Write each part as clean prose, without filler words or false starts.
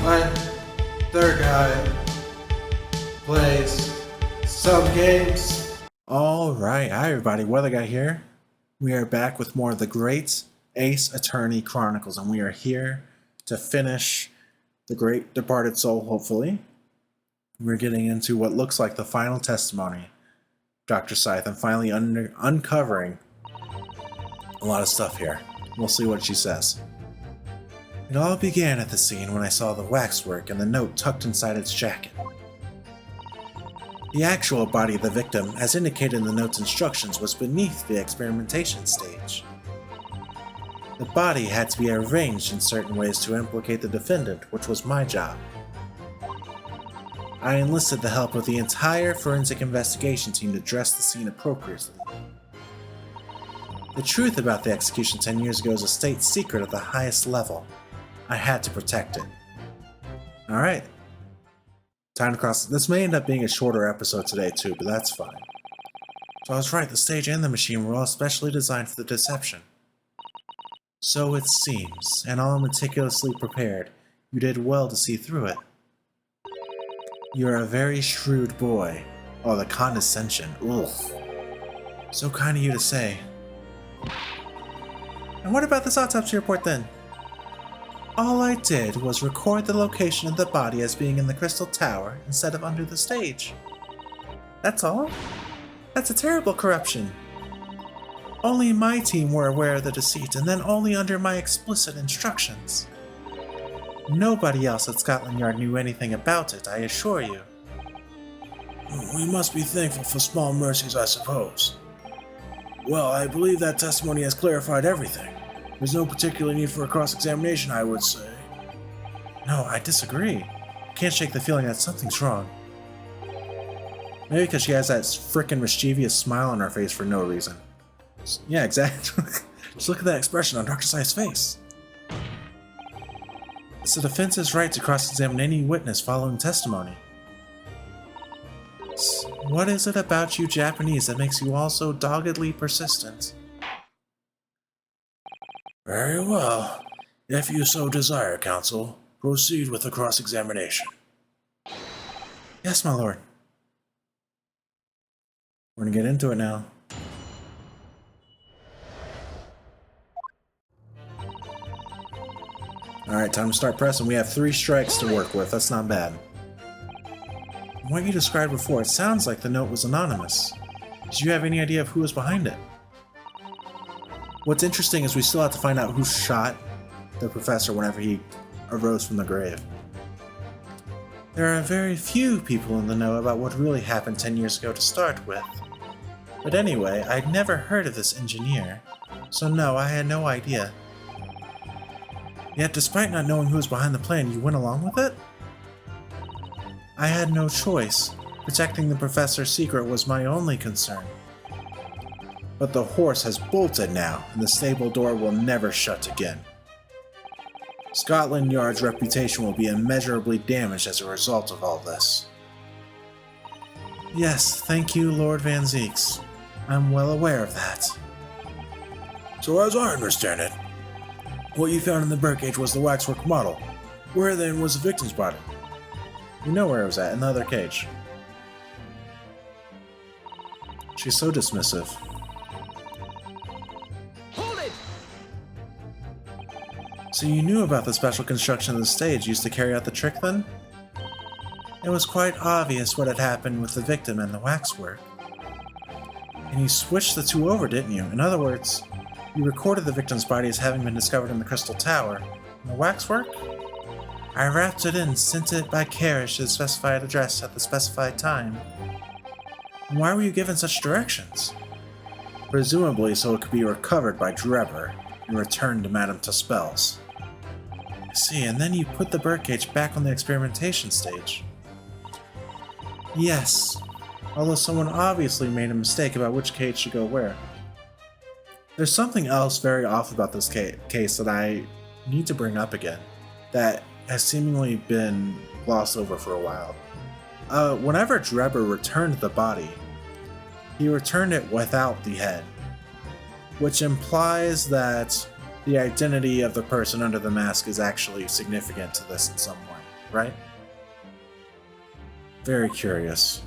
My third guy plays some games. Alright, hi everybody, Weather Guy here. We are back with more of the Great Ace Attorney Chronicles, and we are here to finish The Great Departed Soul, hopefully. We're getting into what looks like the final testimony. Dr. Scythe, I'm finally uncovering a lot of stuff here. We'll see what she says. It all began at the scene when I saw the waxwork and the note tucked inside its jacket. The actual body of the victim, as indicated in the note's instructions, was beneath the experimentation stage. The body had to be arranged in certain ways to implicate the defendant, which was my job. I enlisted the help of the entire forensic investigation team to dress the scene appropriately. The truth about the execution 10 years ago is a state secret at the highest level. I had to protect it. Alright. Time to cross. This may end up being a shorter episode today too, but that's fine. So I was right, the stage and the machine were all specially designed for the deception. So it seems, and all meticulously prepared. You did well to see through it. You're a very shrewd boy. Oh, the condescension. Ugh. So kind of you to say. And what about this autopsy report then? All I did was record the location of the body as being in the Crystal Tower instead of under the stage. That's all? That's a terrible corruption. Only my team were aware of the deceit, and then only under my explicit instructions. Nobody else at Scotland Yard knew anything about it, I assure you. We must be thankful for small mercies, I suppose. Well, I believe that testimony has clarified everything. There's no particular need for a cross-examination, I would say. No, I disagree. I can't shake the feeling that something's wrong. Maybe because she has that frickin' mischievous smile on her face for no reason. Yeah, exactly. Just look at that expression on Dr. Scythe's face. It's the defense's right to cross-examine any witness following testimony. What is it about you Japanese that makes you all so doggedly persistent? Very well. If you so desire, counsel, proceed with the cross-examination. Yes, my lord. We're gonna get into it now. Alright, time to start pressing. We have 3 strikes to work with. That's not bad. From what you described before, it sounds like the note was anonymous. Did you have any idea of who was behind it? What's interesting is we still have to find out who shot the professor whenever he arose from the grave. There are very few people in the know about what really happened 10 years ago to start with. But anyway, I'd never heard of this engineer, so no, I had no idea. Yet despite not knowing who was behind the plan, you went along with it? I had no choice. Protecting the professor's secret was my only concern. But the horse has bolted now, and the stable door will never shut again. Scotland Yard's reputation will be immeasurably damaged as a result of all this. Yes, thank you, Lord Van Zeeks. I'm well aware of that. So as I understand it, what you found in the birdcage was the waxwork model. Where then was the victim's body? You know where it was at, in the other cage. She's so dismissive. So you knew about the special construction of the stage used to carry out the trick then? It was quite obvious what had happened with the victim and the waxwork. And you switched the two over, didn't you? In other words, you recorded the victim's body as having been discovered in the Crystal Tower. And the waxwork? I wrapped it in, sent it by carriage to the specified address at the specified time. And why were you given such directions? Presumably so it could be recovered by Drebber and returned to Madame Tuspel's. I see, and then you put the birdcage back on the experimentation stage. Yes, although someone obviously made a mistake about which cage should go where. There's something else very off about this case that I need to bring up again, that has seemingly been glossed over for a while. Whenever Drebber returned the body, he returned it without the head, which implies that the identity of the person under the mask is actually significant to this in some way. right? Very curious.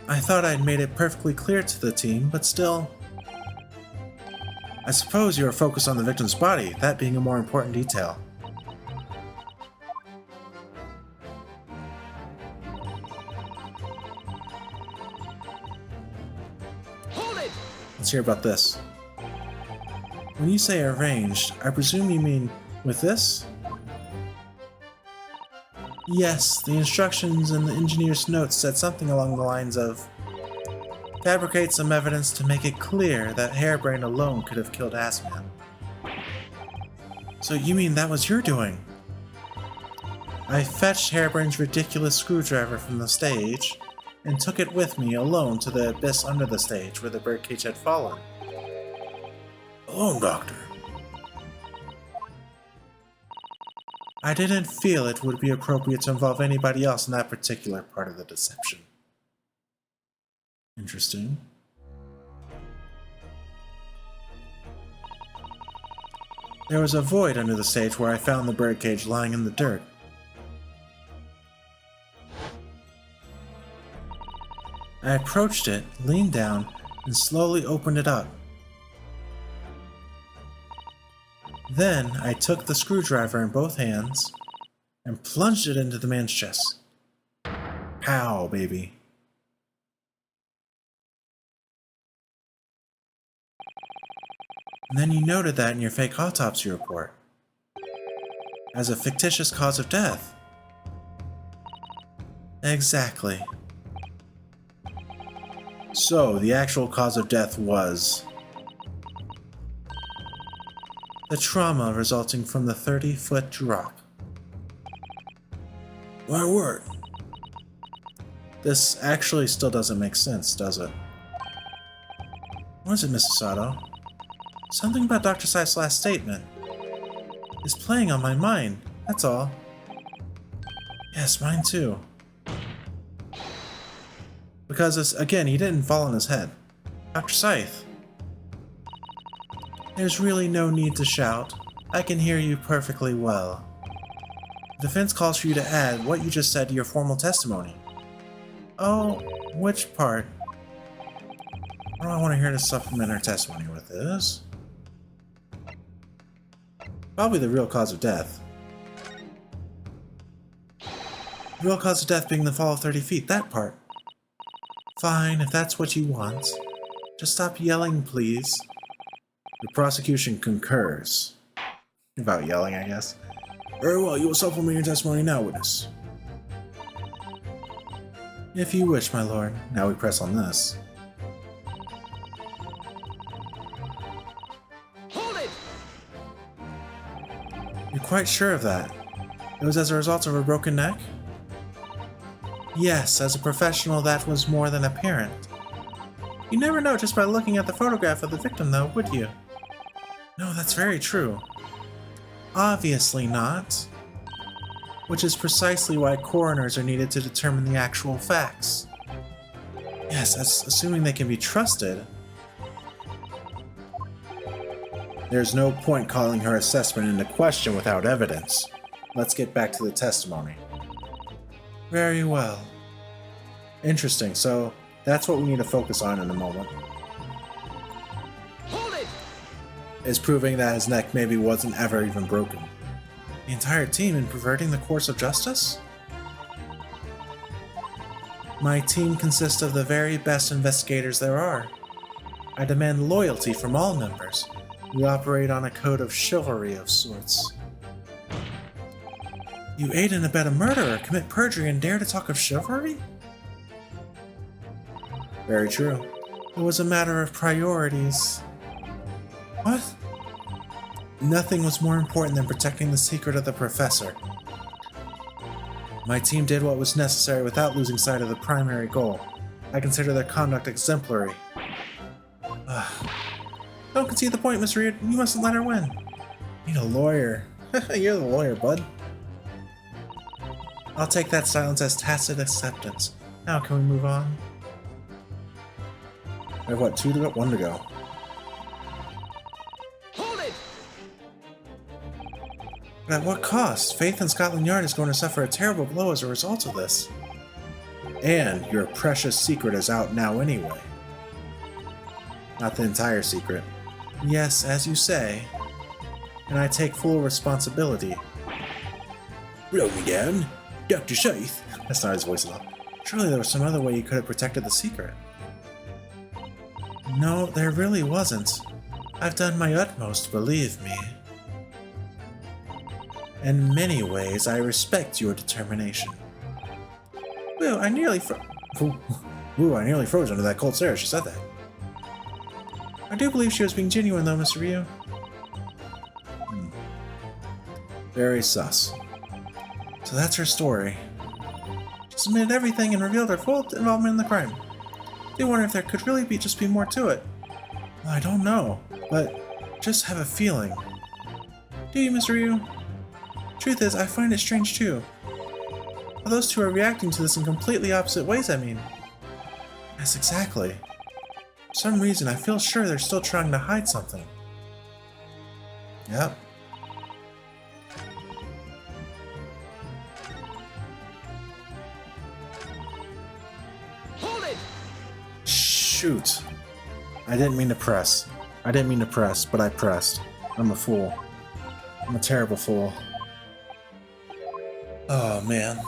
I thought I'd made it perfectly clear to the team, but still... I suppose you are focused on the victim's body, that being a more important detail. Hold it! Let's hear about this. When you say arranged, I presume you mean with this? Yes, the instructions in the engineer's notes said something along the lines of fabricate some evidence to make it clear that Hairbrain alone could have killed Assman. So you mean that was your doing? I fetched Hairbrain's ridiculous screwdriver from the stage and took it with me alone to the abyss under the stage where the birdcage had fallen. Alone, Doctor. I didn't feel it would be appropriate to involve anybody else in that particular part of the deception. Interesting. There was a void under the stage where I found the birdcage lying in the dirt. I approached it, leaned down, and slowly opened it up. Then I took the screwdriver in both hands and plunged it into the man's chest. Pow, baby. And then you noted that in your fake autopsy report as a fictitious cause of death. Exactly. So, the actual cause of death was the trauma resulting from the 30-foot drop. My word. This actually still doesn't make sense, does it? What is it, Mrs. Sato? Something about Dr. Sai's last statement is playing on my mind, that's all. Yes, mine too. Because, again, he didn't fall on his head. Dr. Scythe. There's really no need to shout. I can hear you perfectly well. The defense calls for you to add what you just said to your formal testimony. Oh, which part? What do I want to hear to supplement her testimony with is? Probably the real cause of death. The real cause of death being the fall of 30 feet, that part. Fine, if that's what you want. Just stop yelling, please. The prosecution concurs. About yelling, I guess. Very well, you will supplement your testimony now, witness. If you wish, my lord. Now we press on this. Hold it! You're quite sure of that? It was as a result of a broken neck? Yes, as a professional that was more than apparent. You never know just by looking at the photograph of the victim though, would you? No, that's very true. Obviously not. Which is precisely why coroners are needed to determine the actual facts. Yes, that's assuming they can be trusted. There's no point calling her assessment into question without evidence. Let's get back to the testimony. Very well. Interesting, so that's what we need to focus on in a moment. Hold it! Is proving that his neck maybe wasn't ever even broken. The entire team in perverting the course of justice? My team consists of the very best investigators there are. I demand loyalty from all members. We operate on a code of chivalry of sorts. You aid and abet a murderer, commit perjury, and dare to talk of chivalry? Very true. It was a matter of priorities. What? Nothing was more important than protecting the secret of the professor. My team did what was necessary without losing sight of the primary goal. I consider their conduct exemplary. Don't concede the point, Miss Reed. You mustn't let her win. Need a lawyer. You're the lawyer, bud. I'll take that silence as tacit acceptance. Now can we move on? We have what, 2 to go? 1 to go. Hold it! But at what cost? Faith in Scotland Yard is going to suffer a terrible blow as a result of this. And your precious secret is out now anyway. Not the entire secret. Yes, as you say. And I take full responsibility. Blow me down, Dr. Scythe. That's not his voice at all. Surely there was some other way you could have protected the secret. No, there really wasn't. I've done my utmost, believe me. In many ways, I respect your determination. Woo, I nearly froze under that cold stare. She said that. I do believe she was being genuine, though, Mr. Ryu. Very sus. So that's her story. She submitted everything and revealed her full involvement in the crime. I do wonder if there could really just be more to it. Well, I don't know, but just have a feeling. Do you, Mr. Ryu? Truth is, I find it strange too. Well, those two are reacting to this in completely opposite ways, I mean. Yes, exactly. For some reason, I feel sure they're still trying to hide something. Yep. Hold it! Shoot. I didn't mean to press. But I pressed. I'm a fool. I'm a terrible fool. Oh, man.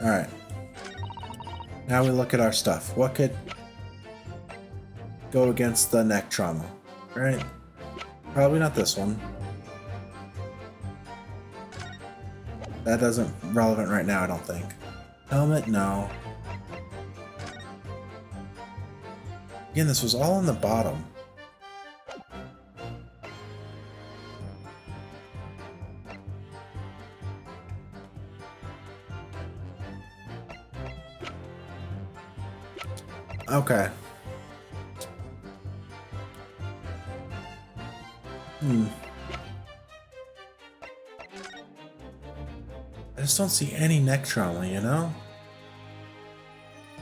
Alright. Now we look at our stuff. What could go against the neck trauma? Right? Probably not this one. That isn't relevant right now, I don't think. Helmet? No. Again, this was all on the bottom. Okay. I just don't see any neck trauma, you know?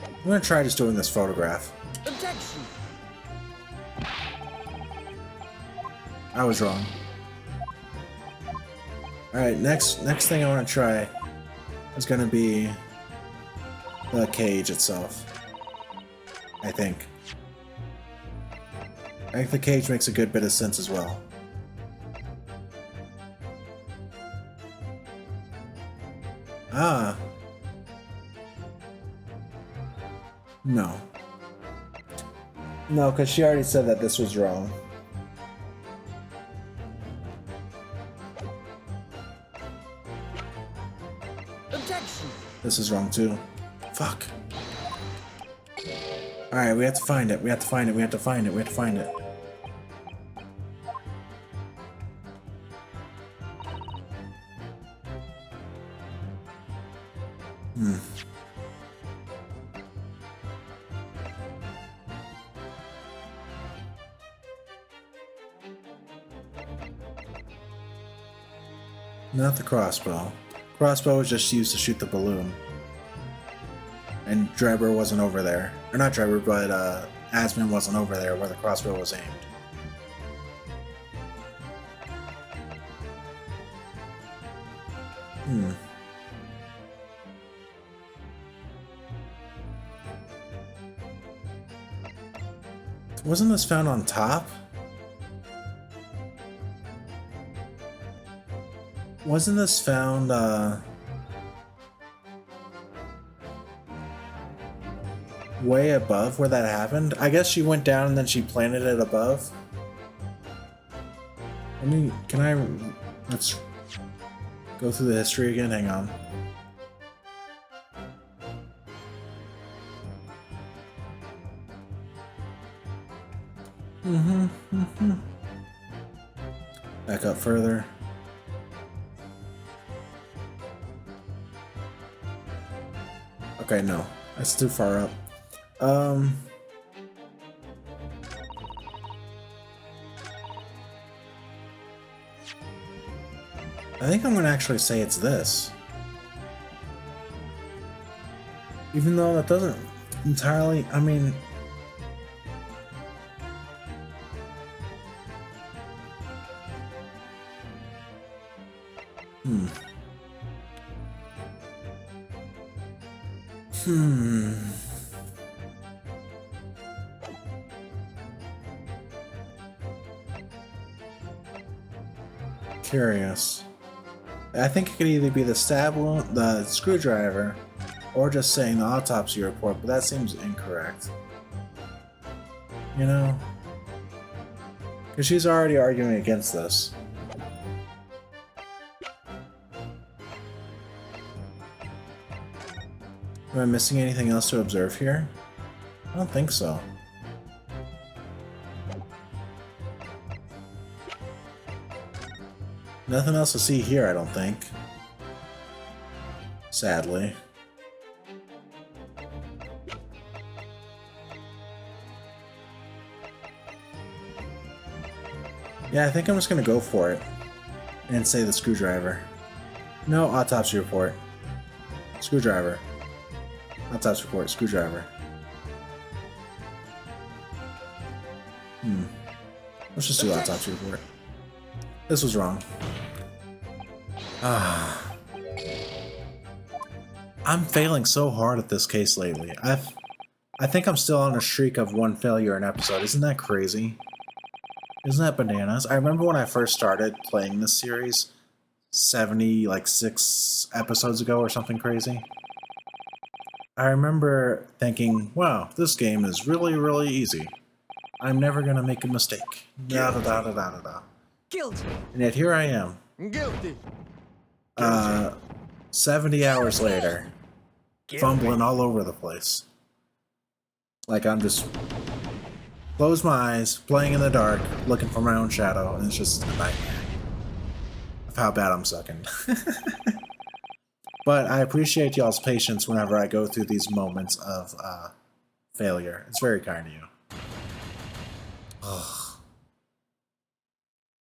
I'm gonna try just doing this photograph. Objection! I was wrong. Alright, next thing I want to try is gonna be the cage itself. I think the cage makes a good bit of sense as well. Ah. No. No, because she already said that this was wrong. Objection! This is wrong too. Fuck. Alright, we have to find it. We have to find it. We have to find it. We have to find it. Not the crossbow. Crossbow was just used to shoot the balloon. And Drebber wasn't over there. Or not Drebber, but Asmon wasn't over there where the crossbow was aimed. Wasn't this found on top? Wasn't this found, way above where that happened? I guess she went down and then she planted it above. Let's go through the history again, hang on. Back up further. Okay, no. That's too far up. I think I'm gonna actually say it's this. Even though that doesn't entirely, I mean... Hmm. Hmm. Curious. I think it could either be the stab wound, the screwdriver, or just saying the autopsy report, but that seems incorrect. You know? Because she's already arguing against this. Am I missing anything else to observe here? I don't think so. Nothing else to see here, I don't think. Sadly. Yeah, I think I'm just gonna go for it. And say the screwdriver. No, autopsy report. Screwdriver. Autopsy report, screwdriver. Let's just do autopsy report. This was wrong. I'm failing so hard at this case lately. I think I'm still on a streak of one failure an episode. Isn't that crazy? Isn't that bananas? I remember when I first started playing this series 6 episodes ago or something crazy. I remember thinking, wow, this game is really, really easy. I'm never gonna make a mistake. Da da da da da da da. Guilty. And yet here I am. Guilty. 70 hours later, fumbling all over the place. Like I'm just close my eyes, playing in the dark, looking for my own shadow, and it's just a nightmare of how bad I'm sucking. But I appreciate y'all's patience whenever I go through these moments of failure. It's very kind of you. Ugh.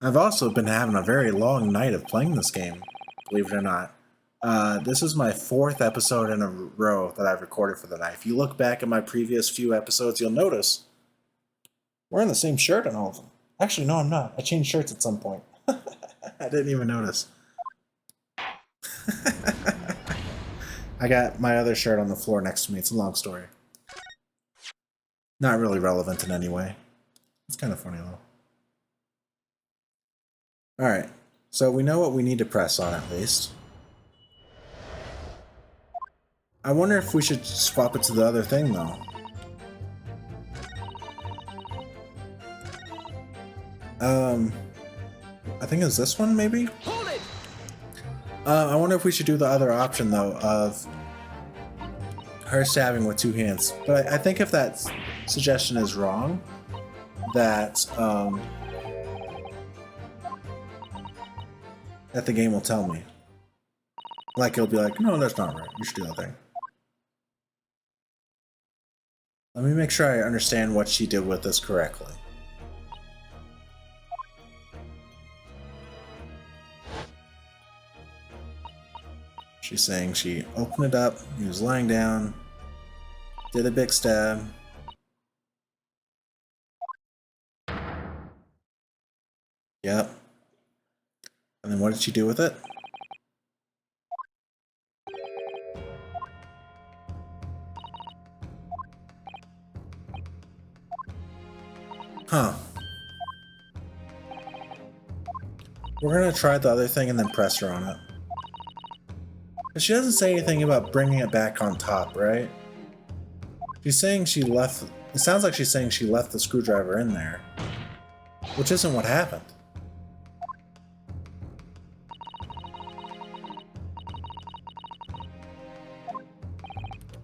I've also been having a very long night of playing this game, believe it or not. This is my 4th episode in a row that I've recorded for the night. If you look back at my previous few episodes, you'll notice we're in the same shirt on all of them. Actually, no, I'm not. I changed shirts at some point. I didn't even notice. I got my other shirt on the floor next to me. It's a long story. Not really relevant in any way. It's kind of funny, though. Alright, so we know what we need to press on at least. I wonder if we should swap it to the other thing, though. I think it's this one, maybe? Hold it. I wonder if we should do the other option, though, of her stabbing with 2 hands. But I think if that suggestion is wrong, that the game will tell me. Like, it'll be like, no, that's not right. You should do that thing. Let me make sure I understand what she did with this correctly. She's saying she opened it up, he was lying down, did a big stab. Yep. And then what did she do with it? Huh. We're gonna try the other thing and then press her on it. But she doesn't say anything about bringing it back on top, right? She's saying she left... It sounds like she's saying she left the screwdriver in there. Which isn't what happened.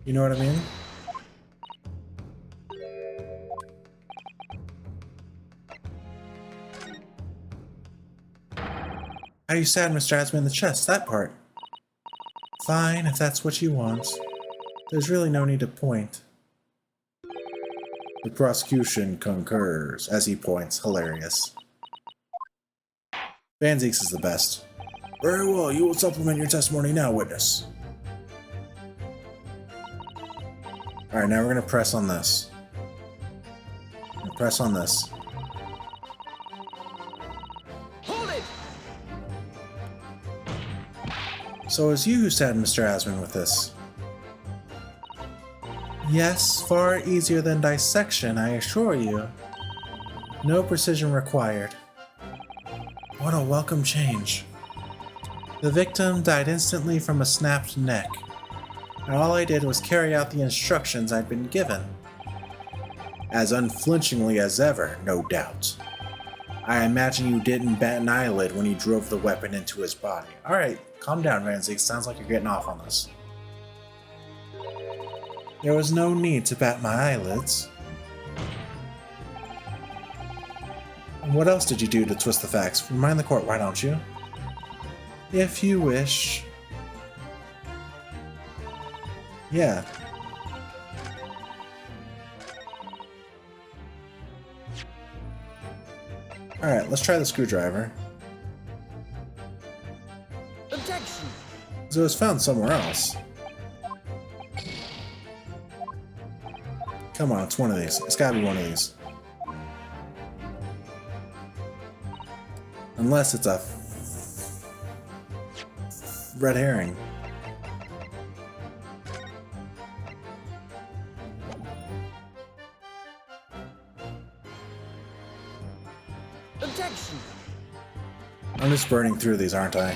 You know what I mean? How you stabbed Mr. Asman in the chest, that part. Fine, if that's what you want. There's really no need to point. The prosecution concurs, as he points, hilarious. Van Zeeks is the best. Very well, you will supplement your testimony now, witness. Alright, now we're gonna press on this. Press on this. Hold it. So it was you who stabbed Mr. Asman with this? Yes, far easier than dissection, I assure you. No precision required. What a welcome change. The victim died instantly from a snapped neck, and all I did was carry out the instructions I'd been given. As unflinchingly as ever, no doubt. I imagine you didn't bat an eyelid when you drove the weapon into his body. Alright, calm down, Ramsey. Sounds like you're getting off on this. There was no need to bat my eyelids. And what else did you do to twist the facts? Remind the court, why don't you? If you wish. Yeah. Alright, let's try the screwdriver. Objection! So it was found somewhere else. Come on, it's one of these. It's gotta be one of these. Unless it's a red herring. Objection! I'm just burning through these, aren't I?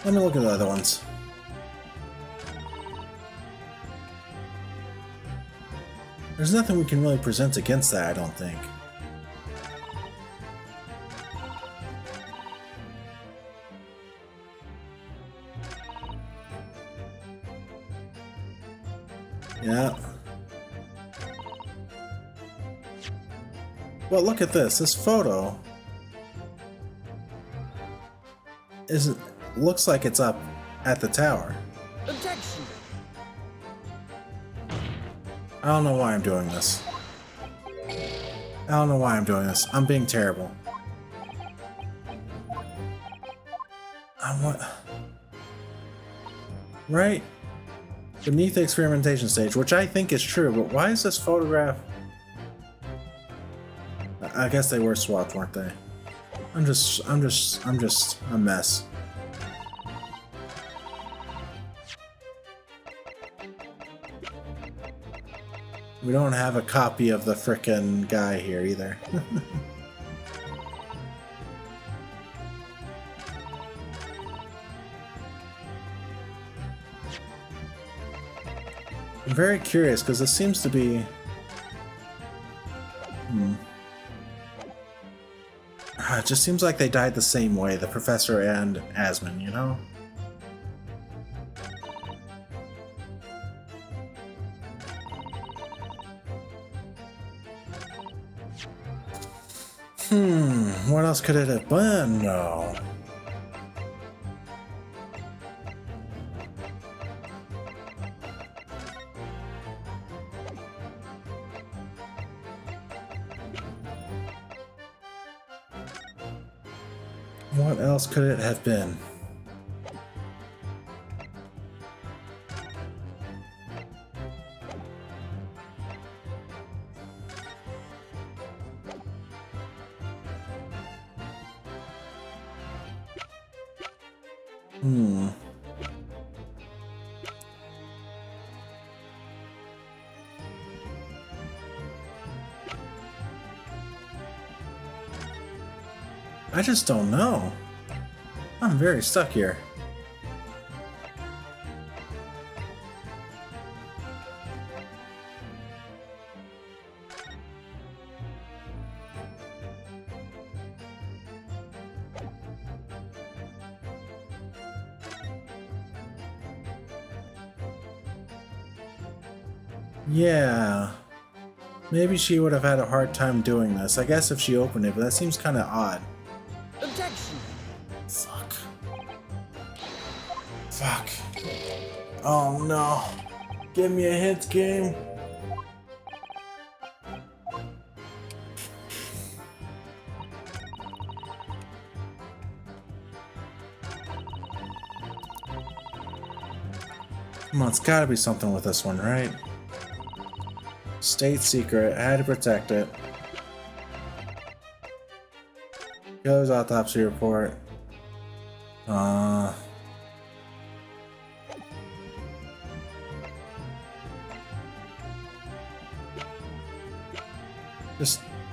Let me look at the other ones. There's nothing we can really present against that, I don't think. Yeah. Well, look at this. This photo looks like it's up at the tower. Objection! I don't know why I'm doing this. I don't know why I'm doing this. I'm being terrible. What? Right? Beneath the experimentation stage, which I think is true, but why is this photograph? I guess they were swapped, weren't they? I'm just a mess. We don't have a copy of the frickin' guy here either. I'm very curious because this seems to be... It just seems like they died the same way, the professor and Asman, you know? What else could it have been? No. What else could it have been? I just don't know. I'm very stuck here. Yeah. Maybe she would have had a hard time doing this. I guess if she opened it, but that seems kind of odd. Objection! Fuck. Fuck. Oh no. Give me a hint, game. Come on, it's gotta be something with this one, right? State secret, I had to protect it. Goes autopsy report.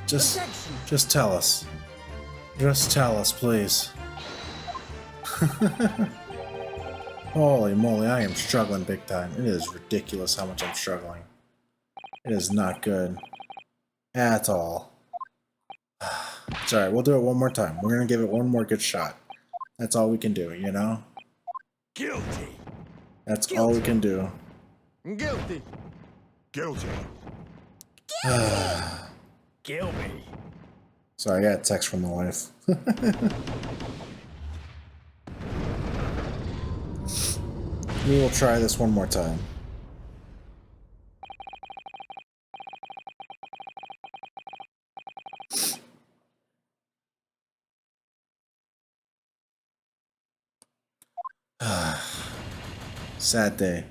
Just tell us. Just tell us, please. Holy moly, I am struggling big time. It is ridiculous how much I'm struggling. It is not good. At all. It's alright, we'll do it one more time. We're gonna give it one more good shot. That's all we can do, you know? Guilty. That's all we can do. Guilty. Guilty. Kill me. Sorry, I got a text from my wife. We will try this one more time. Sad day.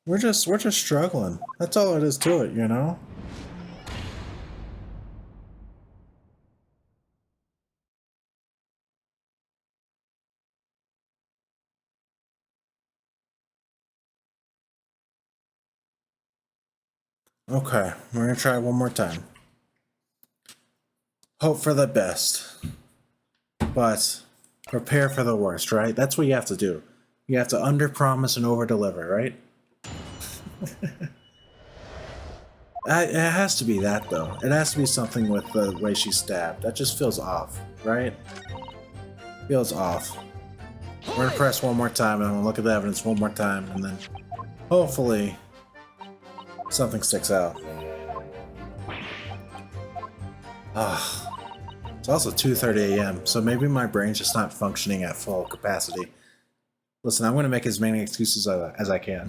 We're just struggling. That's all it is to it, you know? Okay, we're gonna try one more time. Hope for the best. But prepare for the worst, right? That's what you have to do. You have to under-promise and over-deliver, right? It has to be that, though. It has to be something with the way she's stabbed. That just feels off, right? Feels off. We're gonna press one more time, and we'll look at the evidence one more time, and then hopefully something sticks out. It's also 2:30 a.m., so maybe my brain's just not functioning at full capacity. Listen, I'm gonna make as many excuses as I can.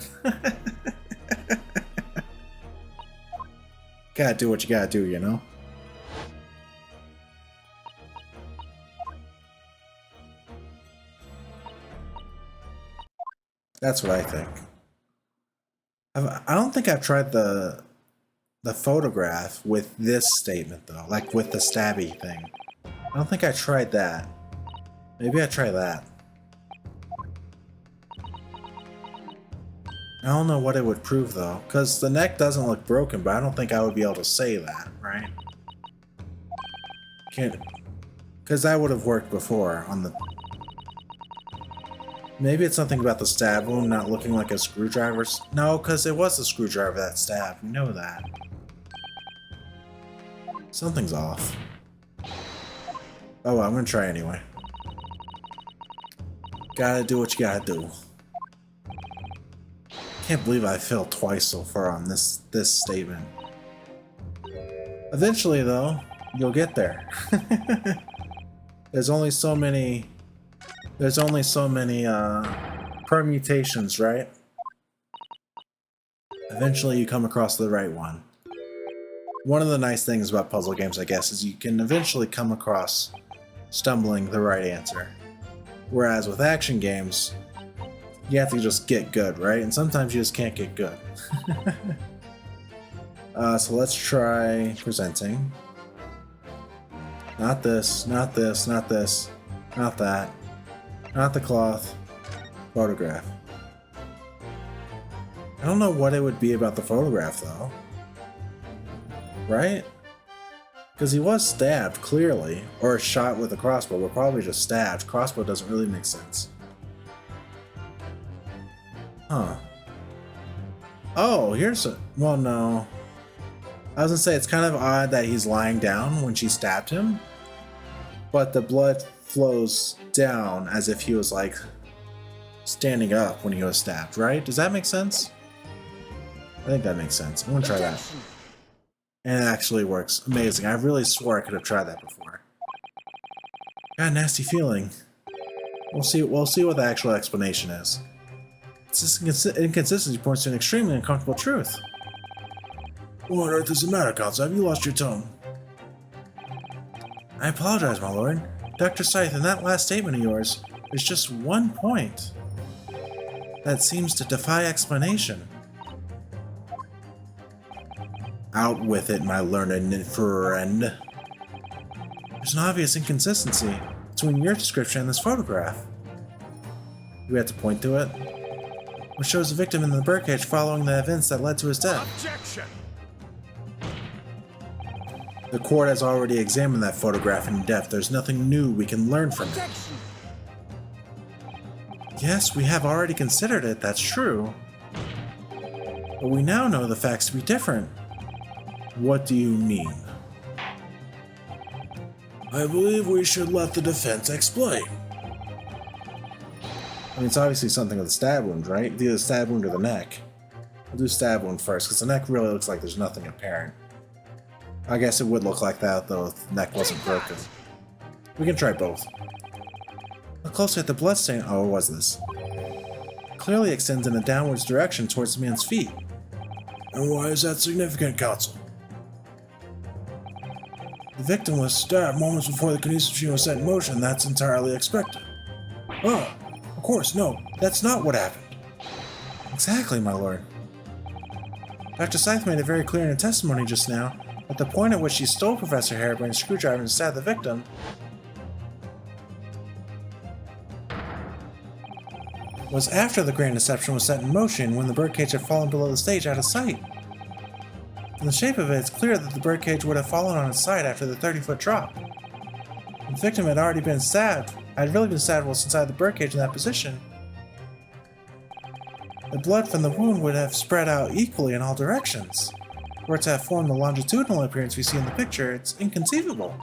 Gotta do what you gotta do, you know? That's what I think. I don't think I've tried the photograph with this statement, though. Like, with the stabby thing. I don't think I tried that. Maybe I try that. I don't know what it would prove, though. Because the neck doesn't look broken, but I don't think I would be able to say that, right? Can't... Because that would have worked before on the... Maybe it's something about the stab wound not looking like a screwdriver. No, because it was a screwdriver that stabbed. We know that. Something's off. Oh, well, I'm gonna try anyway. Gotta do what you gotta do. Can't believe I failed twice so far on this statement. Eventually, though, you'll get there. There's only so many permutations, right? Eventually you come across the right one. One of the nice things about puzzle games, I guess, is you can eventually come across stumbling the right answer. Whereas with action games, you have to just get good, right? And sometimes you just can't get good. So let's try presenting. Not this, not this, not this, not that. Not the cloth. Photograph. I don't know what it would be about the photograph, though. Right? Because he was stabbed, clearly. Or shot with a crossbow, but probably just stabbed. Crossbow doesn't really make sense. Huh. Oh, here's a... Well, no. I was gonna say, it's kind of odd that he's lying down when she stabbed him. But the blood flows down as if he was, like, standing up when he was stabbed, right? Does that make sense? I think that makes sense. I'm gonna try that. And it actually works. Amazing. I really swore I could have tried that before. Got a nasty feeling. We'll see what the actual explanation is. This inconsistency points to an extremely uncomfortable truth. What on earth is the matter, Counsel? Have you lost your tone? I apologize, my lord. Dr. Scythe, in that last statement of yours, there's just one point that seems to defy explanation. Out with it, my learned friend. There's an obvious inconsistency between your description and this photograph. You have to point to it, which shows the victim in the birdcage following the events that led to his death. Objection! The court has already examined that photograph in depth. There's nothing new we can learn from it. Objection! Yes, we have already considered it, that's true. But we now know the facts to be different. What do you mean? I believe we should let the defense explain. I mean, it's obviously something with a stab wound, right? Either the stab wound or the neck. We'll do stab wound first, because the neck really looks like there's nothing apparent. I guess it would look like that, though, if the neck wasn't broken. We can try both. Look closely at the bloodstain. Oh, what was this? It clearly extends in a downwards direction towards the man's feet. And why is that significant, Counsel? The victim was stabbed moments before the kinesis machine was set in motion. That's entirely expected. Oh, of course, no, that's not what happened. Exactly, my lord. Dr. Scythe made it very clear in her testimony just now that the point at which she stole Professor Harebrain's screwdriver and stabbed the victim was after the grand deception was set in motion, when the birdcage had fallen below the stage out of sight. From the shape of it, it's clear that the birdcage would have fallen on its side after the 30-foot drop. The victim had already been stabbed. Had really been stabbed while inside the birdcage in that position. The blood from the wound would have spread out equally in all directions. For it to have formed the longitudinal appearance we see in the picture, it's inconceivable.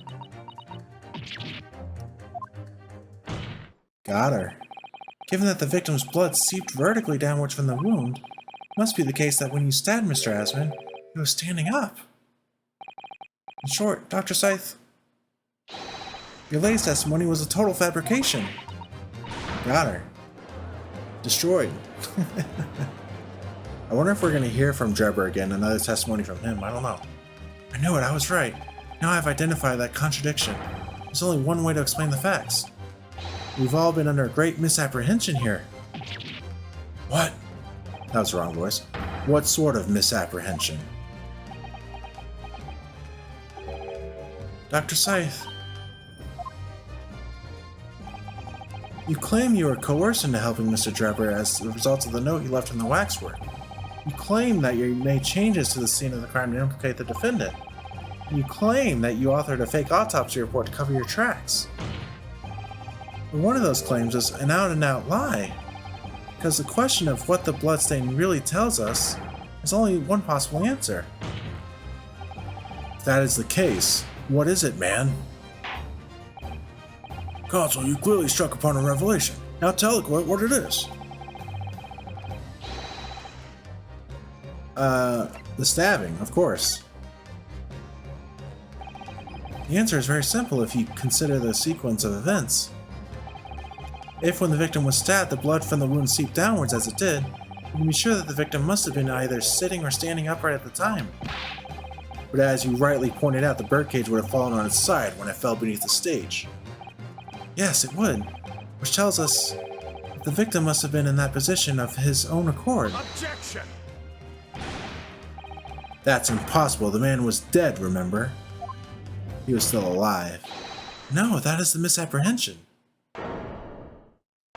Got her. Given that the victim's blood seeped vertically downwards from the wound, it must be the case that when you stabbed Mr. Asman, he was standing up. In short, Dr. Scythe, your latest testimony was a total fabrication. Got her. Destroyed. I wonder if we're going to hear from Drebber again, another testimony from him. I don't know. I knew it, I was right. Now I've identified that contradiction. There's only one way to explain the facts. We've all been under a great misapprehension here. What? That was the wrong voice. What sort of misapprehension? Dr. Scythe, you claim you were coerced into helping Mr. Drebber as a result of the note you left in the waxwork. You claim that you made changes to the scene of the crime to implicate the defendant. You claim that you authored a fake autopsy report to cover your tracks. But one of those claims is an out-and-out lie, because the question of what the bloodstain really tells us is only one possible answer. If that is the case, what is it, man? Counsel, you clearly struck upon a revelation. Now tell the court what it is. The stabbing, of course. The answer is very simple if you consider the sequence of events. If when the victim was stabbed, the blood from the wound seeped downwards as it did, you can be sure that the victim must have been either sitting or standing upright at the time. But as you rightly pointed out, the birdcage would have fallen on its side when it fell beneath the stage. Yes, it would, which tells us that the victim must have been in that position of his own accord. Objection! That's impossible. The man was dead, remember? He was still alive. No, that is the misapprehension.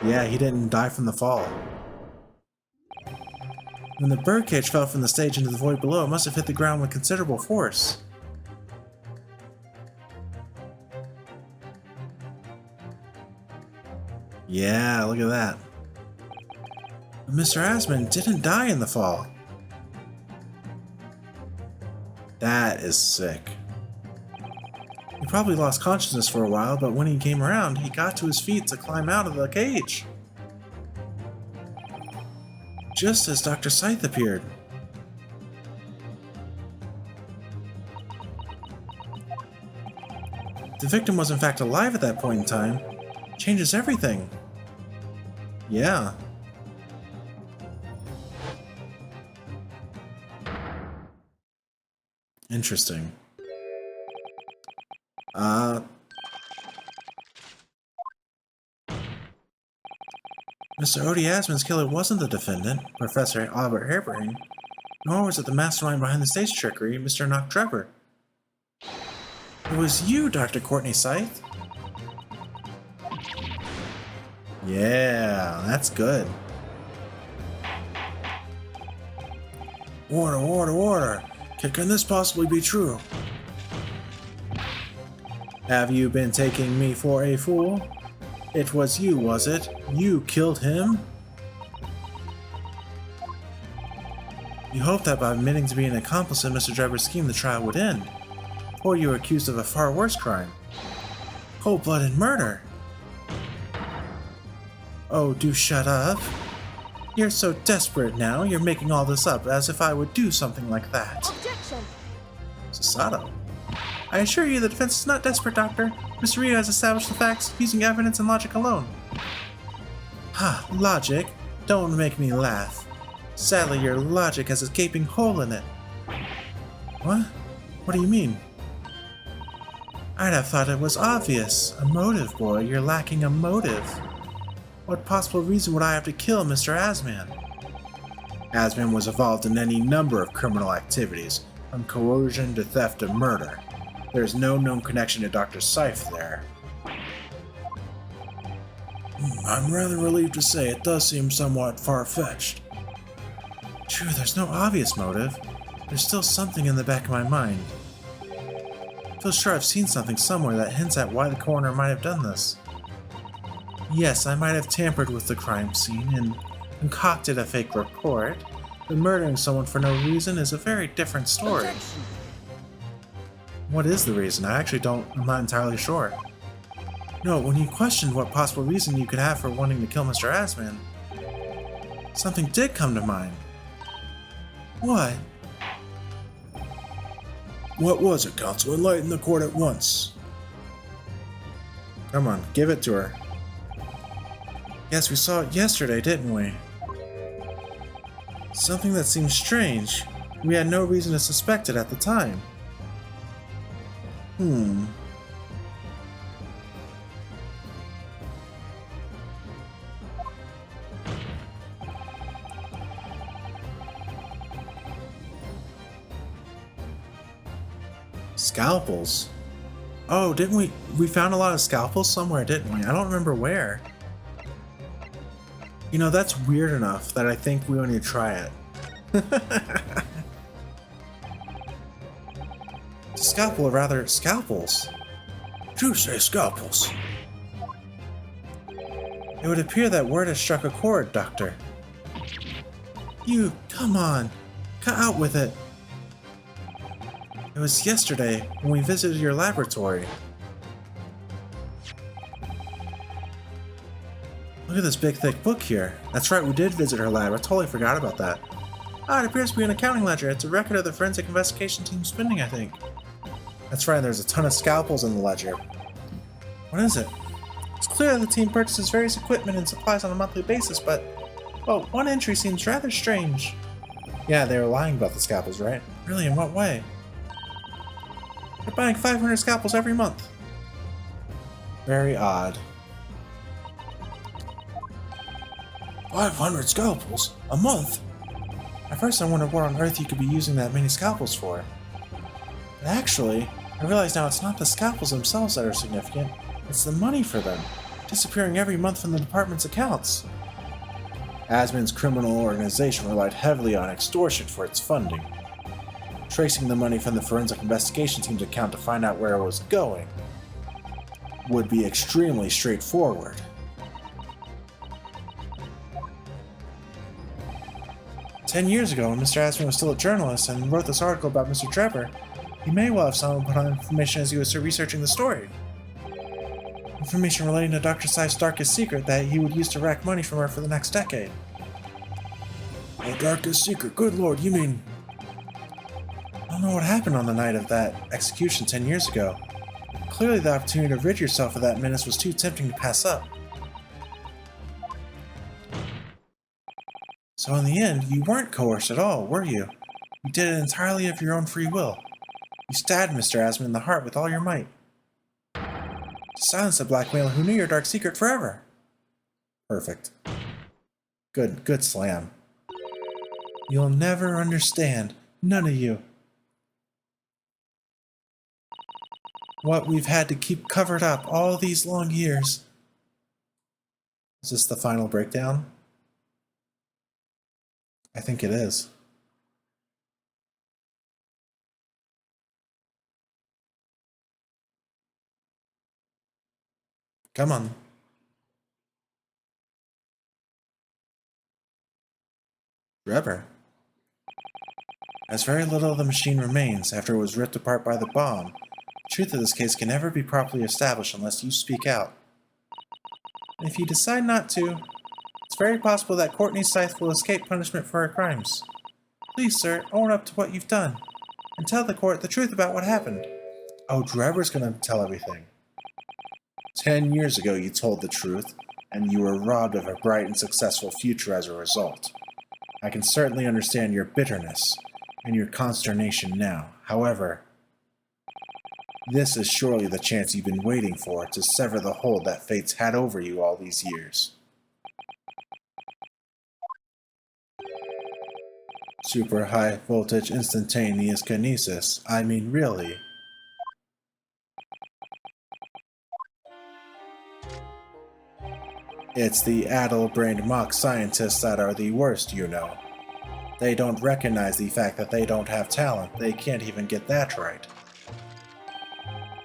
Yeah, he didn't die from the fall. When the birdcage fell from the stage into the void below, it must have hit the ground with considerable force. Yeah, look at that. But Mr. Asman didn't die in the fall. That is sick. He probably lost consciousness for a while, but when he came around, he got to his feet to climb out of the cage. Just as Dr. Scythe appeared. The victim was in fact alive at that point in time. Changes everything. Yeah. Interesting. Mr. Odie Asman's killer wasn't the defendant, Professor Albert Hairbrain, nor was it the mastermind behind the stage trickery, Mr. Knock Trevor. It was you, Dr. Courtney Scythe. Yeah, that's good. Order, order, order! Can this possibly be true? Have you been taking me for a fool? It was you, was it? You killed him? You hoped that by admitting to be an accomplice in Mr. Drebber's scheme, the trial would end. Or you were accused of a far worse crime. Cold-blooded murder. Oh, do shut up. You're so desperate now, you're making all this up as if I would do something like that. Objection! Sasato. I assure you the defense is not desperate, Doctor. Mr. Rio has established the facts using evidence and logic alone. Ha, logic? Don't make me laugh. Sadly, your logic has a gaping hole in it. What? What do you mean? I'd have thought it was obvious. A motive, boy. You're lacking a motive. What possible reason would I have to kill Mr. Asman? Asman was involved in any number of criminal activities, from coercion to theft to murder. There's no known connection to Dr. Scythe there. I'm rather relieved to say it does seem somewhat far-fetched. True, there's no obvious motive. There's still something in the back of my mind. I feel sure I've seen something somewhere that hints at why the coroner might have done this. Yes, I might have tampered with the crime scene and concocted a fake report, but murdering someone for no reason is a very different story. Objection! What is the reason? I'm not entirely sure. No, when you questioned what possible reason you could have for wanting to kill Mr. Asman, something did come to mind. What? What was it, Counsel? Enlighten the court at once. Come on, give it to her. Yes, we saw it yesterday, didn't we? Something that seemed strange. We had no reason to suspect it at the time. Scalpels? Oh, didn't we? We found a lot of scalpels somewhere, didn't we? I don't remember where. You know, that's weird enough that I think we want to try it. Scalpel, or rather, scalpels. Do say scalpels. It would appear that word has struck a chord, Doctor. You, come on, cut out with it. It was yesterday when we visited your laboratory. Look at this big thick book here. That's right, we did visit her lab. I totally forgot about that. Ah, it appears to be an accounting ledger. It's a record of the forensic investigation team's spending, I think. That's right, there's a ton of scalpels in the ledger. What is it? It's clear that the team purchases various equipment and supplies on a monthly basis, but, well, one entry seems rather strange. Yeah, they were lying about the scalpels, right? Really, in what way? They're buying 500 scalpels every month. Very odd. 500 scalpels? A month? At first I wondered what on earth you could be using that many scalpels for. But actually, I realize now it's not the scalpels themselves that are significant, it's the money for them, disappearing every month from the department's accounts. Asman's criminal organization relied heavily on extortion for its funding. Tracing the money from the forensic investigation team's account to find out where it was going would be extremely straightforward. "10 years ago, when Mr. Asman was still a journalist and wrote this article about Mr. Trevor, he may well have someone put on information as he was researching the story. Information relating to Dr. Scythe's darkest secret that he would use to rack money from her for the next decade." A darkest secret? Good lord, you mean... I don't know what happened on the night of that execution 10 years ago. Clearly the opportunity to rid yourself of that menace was too tempting to pass up. So in the end, you weren't coerced at all, were you? You did it entirely of your own free will. You stabbed Mr. Asman in the heart with all your might. To silence the blackmailer who knew your dark secret forever. Perfect. Good slam. You'll never understand, none of you, what we've had to keep covered up all these long years. Is this the final breakdown? I think it is. Come on. Trevor. As very little of the machine remains after it was ripped apart by the bomb, the truth of this case can never be properly established unless you speak out. And if you decide not to, it's very possible that Courtney Scythe will escape punishment for her crimes. Please, sir, own up to what you've done, and tell the court the truth about what happened. Oh, Trevor's gonna tell everything. 10 years ago you told the truth, and you were robbed of a bright and successful future as a result. I can certainly understand your bitterness and your consternation now. However, this is surely the chance you've been waiting for to sever the hold that fate's had over you all these years. Super high voltage instantaneous kinesis. I mean, really. It's the addle-brained mock scientists that are the worst, you know. They don't recognize the fact that they don't have talent. They can't even get that right.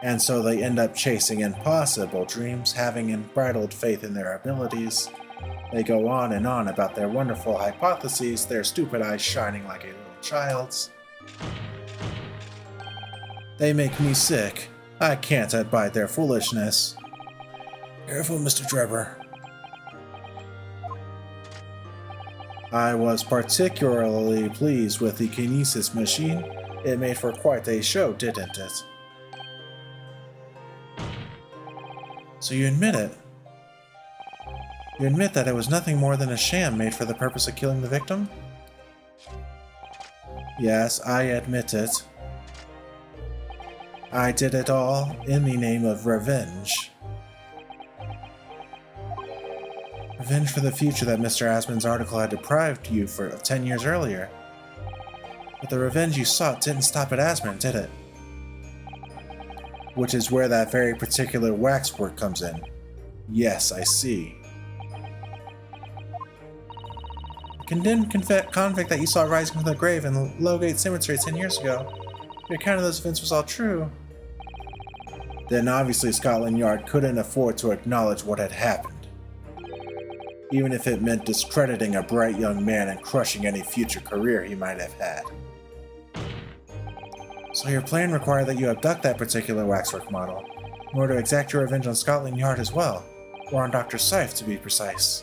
And so they end up chasing impossible dreams, having unbridled faith in their abilities. They go on and on about their wonderful hypotheses, their stupid eyes shining like a little child's. They make me sick. I can't abide their foolishness. Careful, Mr. Trevor. I was particularly pleased with the kinesis machine. It made for quite a show, didn't it? So you admit it? You admit that it was nothing more than a sham made for the purpose of killing the victim? Yes, I admit it. I did it all in the name of revenge. Revenge for the future that Mr. Asman's article had deprived you of 10 years earlier. But the revenge you sought didn't stop at Asman, did it? Which is where that very particular waxwork comes in. Yes, I see. The condemned convict that you saw rising from the grave in the Lowgate Cemetery 10 years ago. If your account of those events was all true, then obviously Scotland Yard couldn't afford to acknowledge what had happened. Even if it meant discrediting a bright young man and crushing any future career he might have had. So your plan required that you abduct that particular waxwork model, in order to exact your revenge on Scotland Yard as well, or on Dr. Scythe to be precise.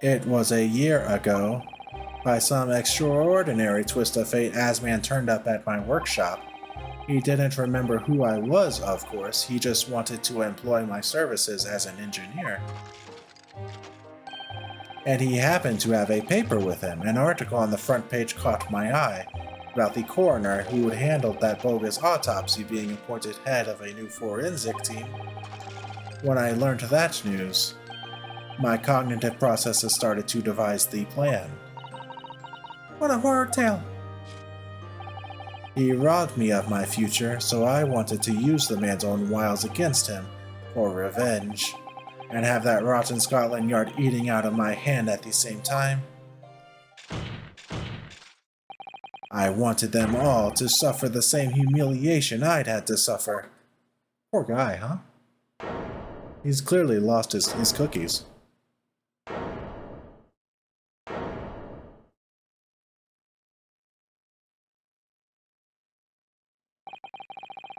It was a year ago. By some extraordinary twist of fate, Asman turned up at my workshop. He didn't remember who I was, of course. He just wanted to employ my services as an engineer. And he happened to have a paper with him. An article on the front page caught my eye about the coroner who had handled that bogus autopsy being appointed head of a new forensic team. When I learned that news, my cognitive processes started to devise the plan. What a horror tale! He robbed me of my future, so I wanted to use the man's own wiles against him for revenge, and have that rotten Scotland Yard eating out of my hand at the same time. I wanted them all to suffer the same humiliation I'd had to suffer. Poor guy, huh? He's clearly lost his cookies.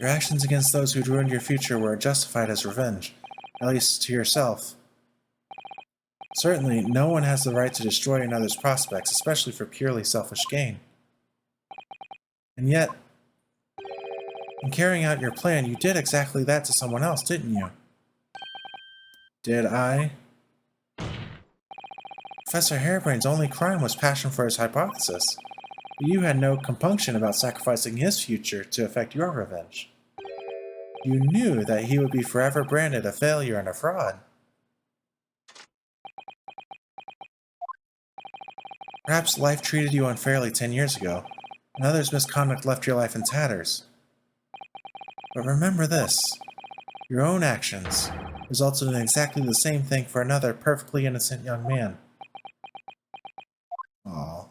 Your actions against those who'd ruined your future were justified as revenge, at least to yourself. Certainly, no one has the right to destroy another's prospects, especially for purely selfish gain. And yet, in carrying out your plan, you did exactly that to someone else, didn't you? Did I? Professor Harebrain's only crime was passion for his hypothesis. But you had no compunction about sacrificing his future to effect your revenge. You knew that he would be forever branded a failure and a fraud. Perhaps life treated you unfairly 10 years ago, and others' misconduct left your life in tatters. But remember this, your own actions resulted in exactly the same thing for another perfectly innocent young man. Aw.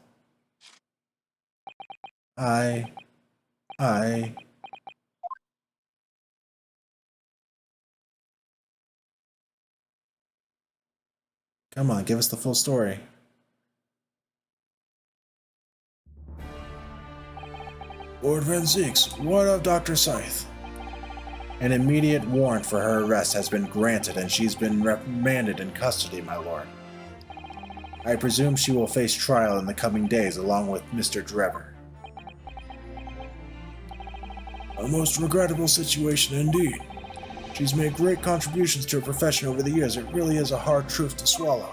Come on, give us the full story. Lord Van Zeeks, what of Dr. Scythe? An immediate warrant for her arrest has been granted and she's been remanded in custody, my lord. I presume she will face trial in the coming days along with Mr. Drebber. A most regrettable situation indeed. She's made great contributions to her profession over the years. It really is a hard truth to swallow.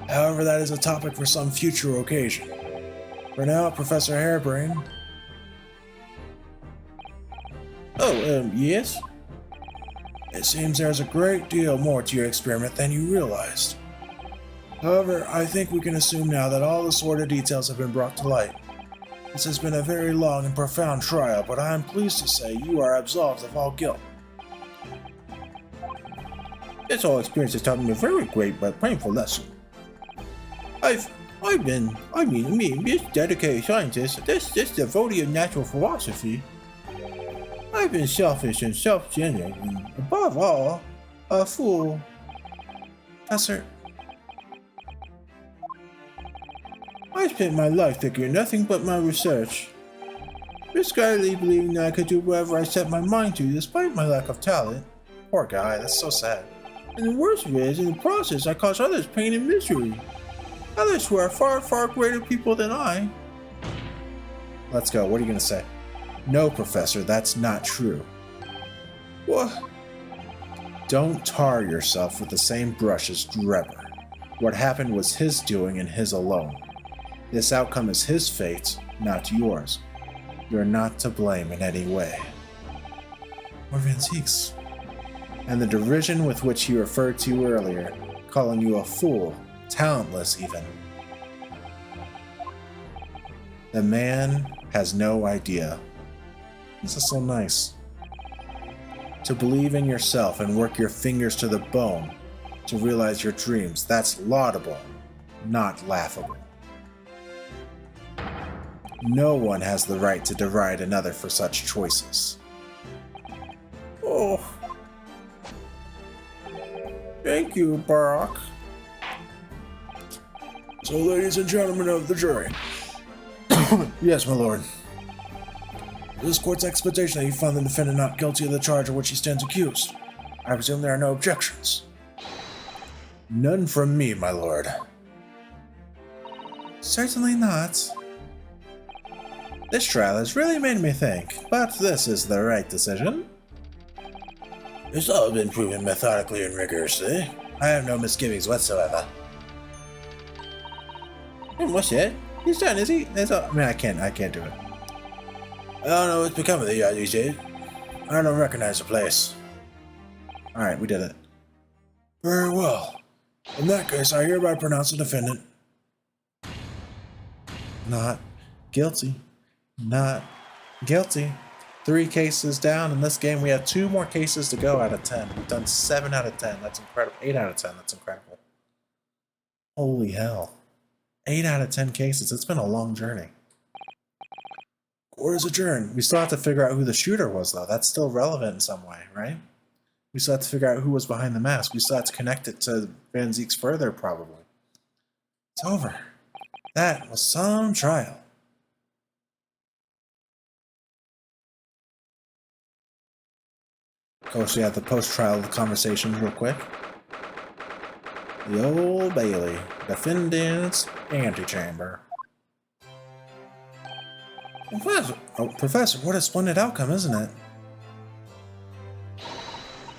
However, that is a topic for some future occasion. For now, Professor Harebrain. Oh, yes? It seems there's a great deal more to your experiment than you realized. However, I think we can assume now that all the sordid details have been brought to light. This has been a very long and profound trial, but I am pleased to say you are absolved of all guilt. This whole experience has taught me a very great but painful lesson. This dedicated scientist, this devotee of natural philosophy, I've been selfish and self-centered, and above all, a fool. Professor, I spent my life figuring nothing but my research. Misguidedly believing that I could do whatever I set my mind to despite my lack of talent. Poor guy, that's so sad. And the worst of it is, in the process, I caused others pain and misery. Others who are far, far greater people than I. Let's go, what are you going to say? No, Professor, that's not true. What? Don't tar yourself with the same brush as Drebber. What happened was his doing and his alone. This outcome is his fate, not yours. You're not to blame in any way. Lord Van Zeeks. And the derision with which he referred to you earlier, calling you a fool, talentless even. The man has no idea. This is so nice. To believe in yourself and work your fingers to the bone to realize your dreams, that's laudable, not laughable. No one has the right to deride another for such choices. Oh. Thank you, Barack. So, ladies and gentlemen of the jury. Yes, my lord. This court's expectation that you found the defendant not guilty of the charge of which he stands accused. I presume there are no objections. None from me, my lord. Certainly not. This trial has really made me think, but this is the right decision. It's all been proven methodically and rigorously. I have no misgivings whatsoever. What's it? He's done, is he? I can't do it. I don't know what's become of the yacht these days. I don't recognize the place. Alright, we did it. Very well. In that case, I hereby pronounce the defendant not guilty. Not guilty. 3 cases down. In this game, we have 2 more cases to go out of 10. We've done 7 out of 10. That's incredible. 8 out of 10. That's incredible. Holy hell. 8 out of 10 cases. It's been a long journey. Court is adjourned. We still have to figure out who the shooter was, though. That's still relevant in some way, right? We still have to figure out who was behind the mask. We still have to connect it to Van Zeeks further, probably. It's over. That was some trial. Of course, we have the post-trial conversation real quick. The Old Bailey, defendant's antechamber. Professor, what a splendid outcome, isn't it?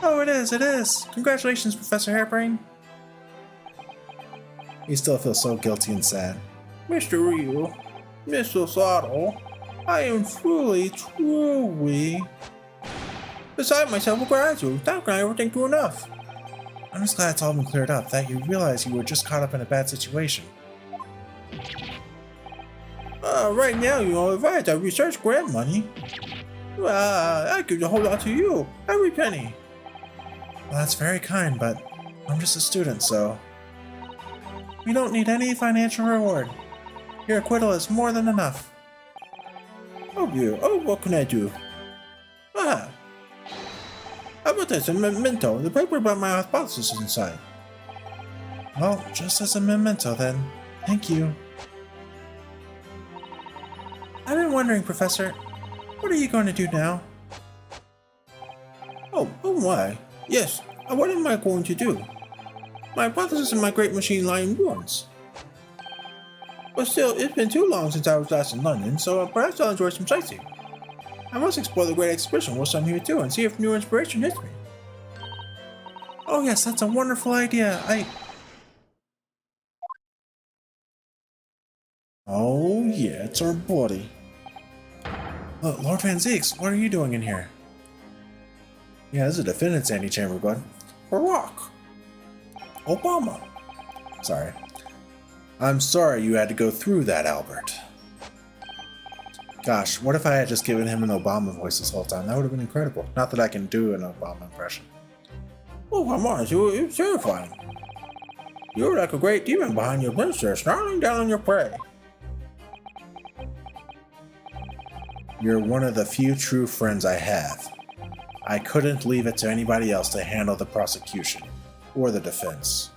Oh, it is. Congratulations, Professor Harebrain. He still feels so guilty and sad. Mr. Ryu, Mr. Sato, I am truly beside myself with gratitude. How can I ever thank you enough? I'm just glad it's all been cleared up, that you realize you were just caught up in a bad situation. Right now, if I had that research grant money, I'd give the whole lot to you, every penny. Well, that's very kind, but I'm just a student, so... We don't need any financial reward. Your acquittal is more than enough. Oh dear, what can I do? How about this, a memento, the paper about my hypothesis is inside. Well, just as a memento then. Thank you. I've been wondering, Professor, what are you going to do now? Oh my. Yes, what am I going to do? My hypothesis and my great machine lie in ruins. But still, it's been too long since I was last in London, so perhaps I'll enjoy some sightseeing. I must explore the Great Exhibition whilst I'm here too and see if new inspiration hits me. Oh yes, that's a wonderful idea. Oh yeah, it's our buddy. Look, Lord Van Zeeks, what are you doing in here? Yeah, this is a defendant's antechamber, bud. Barack Obama. Sorry. I'm sorry you had to go through that, Albert. Gosh, what if I had just given him an Obama voice this whole time? That would have been incredible. Not that I can do an Obama impression. Oh, come on, it's terrifying. You're like a great demon behind your blister, snarling down on your prey. You're one of the few true friends I have. I couldn't leave it to anybody else to handle the prosecution. Or the defense.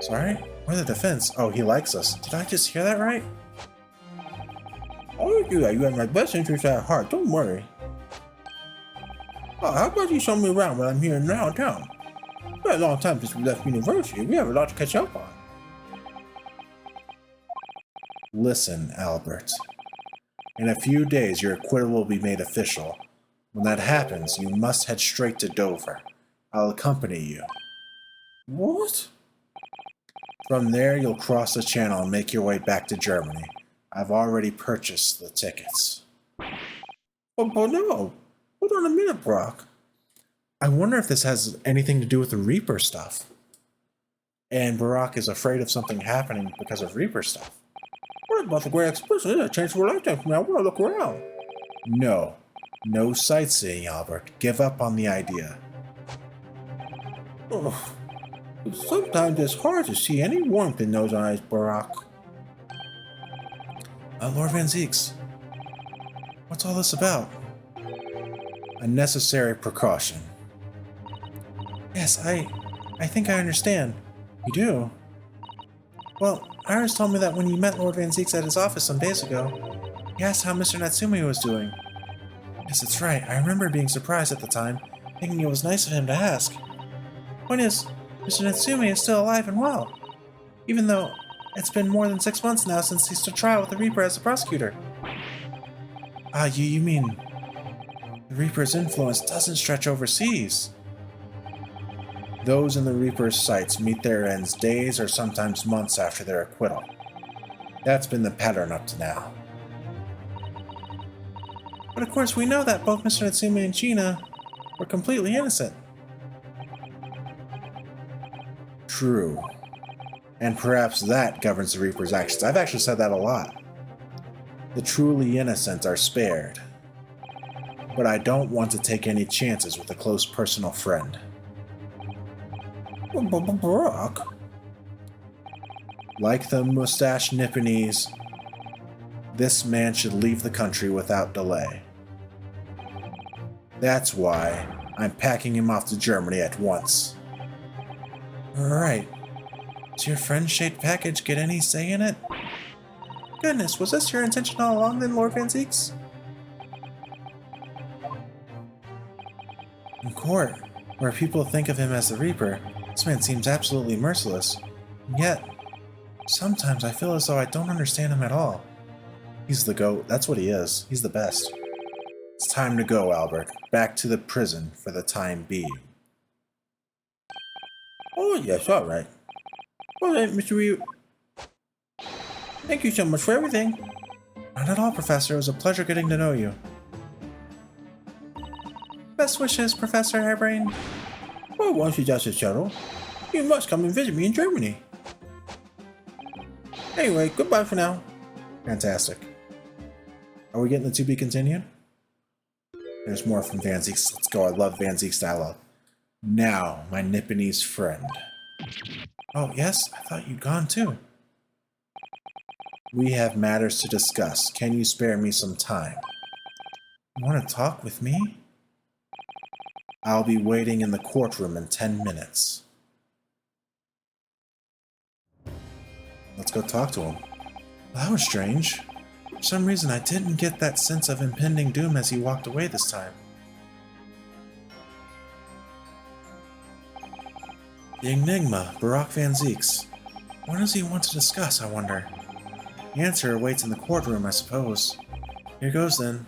Sorry? Or the defense? Oh, he likes us. Did I just hear that right? Oh, you have my best interest at heart, don't worry. Oh, how about you show me around when I'm here in downtown? It's been a long time since we left university. We have a lot to catch up on. Listen, Albert. In a few days, your acquittal will be made official. When that happens, you must head straight to Dover. I'll accompany you. What? From there, you'll cross the channel and make your way back to Germany. I've already purchased the tickets. Oh, but no. Hold on a minute, Brock. I wonder if this has anything to do with the Reaper stuff. And Barack is afraid of something happening because of Reaper stuff. What about the Great Exhibition? It's a chance for a lifetime for me. I want to look around. No. No sightseeing, Albert. Give up on the idea. Oh, sometimes it's hard to see any warmth in those eyes, Barack. Lord Van Zeeks, what's all this about? A necessary precaution. Yes, I think I understand. You do? Well, Iris told me that when you met Lord Van Zeeks at his office some days ago, he asked how Mr. Natsumi was doing. Yes, that's right. I remember being surprised at the time, thinking it was nice of him to ask. Point is, Mr. Natsumi is still alive and well, even though it's been more than 6 months now since he stood trial with the Reaper as the prosecutor. Ah, you mean the Reaper's influence doesn't stretch overseas? Those in the Reaper's sights meet their ends days or sometimes months after their acquittal. That's been the pattern up to now. But of course we know that both Mr. Natsumi and Gina were completely innocent. True. And perhaps that governs the Reaper's actions. I've actually said that a lot. The truly innocent are spared. But I don't want to take any chances with a close personal friend. Barack? Like the mustache Nipponese, this man should leave the country without delay. That's why I'm packing him off to Germany at once. Right. Does your friend-shaped package get any say in it? Goodness, was this your intention all along then, Lord Van Zeeks? In court, where people think of him as the Reaper, this man seems absolutely merciless. And yet, sometimes I feel as though I don't understand him at all. He's the GOAT, that's what he is. He's the best. It's time to go, Albert. Back to the prison for the time being. Oh, yes, all right. Well then, Mr. Ryu, thank you so much for everything. Not at all, Professor. It was a pleasure getting to know you. Best wishes, Professor Hairbrain. Well, once you just shuttle, you must come and visit me in Germany. Anyway, goodbye for now. Fantastic. Are we getting the to be continued? There's more from Van Zeek's. Let's go. I love Van Zeek's dialogue. Now, my Nipponese friend. Oh, yes? I thought you'd gone too. We have matters to discuss. Can you spare me some time? You want to talk with me? I'll be waiting in the courtroom in 10 minutes. Let's go talk to him. Well, that was strange. For some reason, I didn't get that sense of impending doom as he walked away this time. The Enigma, Barack Van Zeeks. What does he want to discuss, I wonder? The answer awaits in the courtroom, I suppose. Here goes then.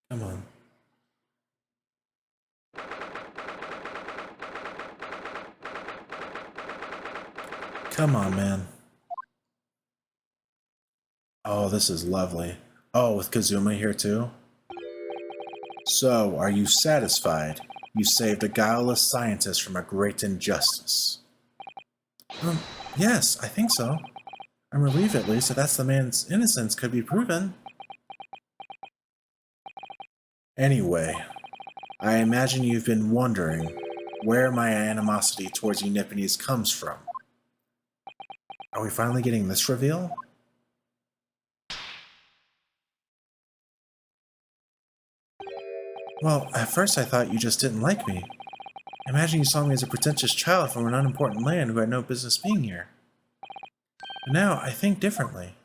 Come on. Come on, man. Oh, this is lovely. Oh, with Kazuma here too? So, are you satisfied? You saved a guileless scientist from a great injustice. Yes, I think so. I'm relieved at least that the man's innocence could be proven. Anyway, I imagine you've been wondering where my animosity towards you Nipponese comes from. Are we finally getting this reveal? Well, at first I thought you just didn't like me. I imagine you saw me as a pretentious child from an unimportant land who had no business being here. But now I think differently.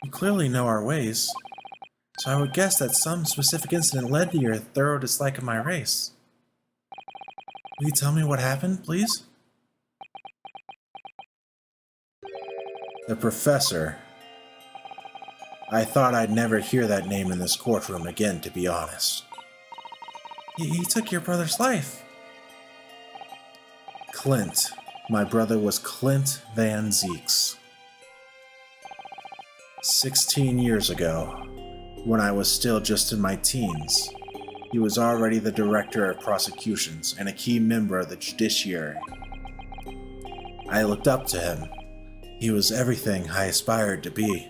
You clearly know our ways, so I would guess that some specific incident led to your thorough dislike of my race. Will you tell me what happened, please? The Professor. I thought I'd never hear that name in this courtroom again, to be honest. He took your brother's life. Clint. My brother was Clint Van Zeeks. 16 years ago, when I was still just in my teens, he was already the director of prosecutions and a key member of the judiciary. I looked up to him. He was everything I aspired to be.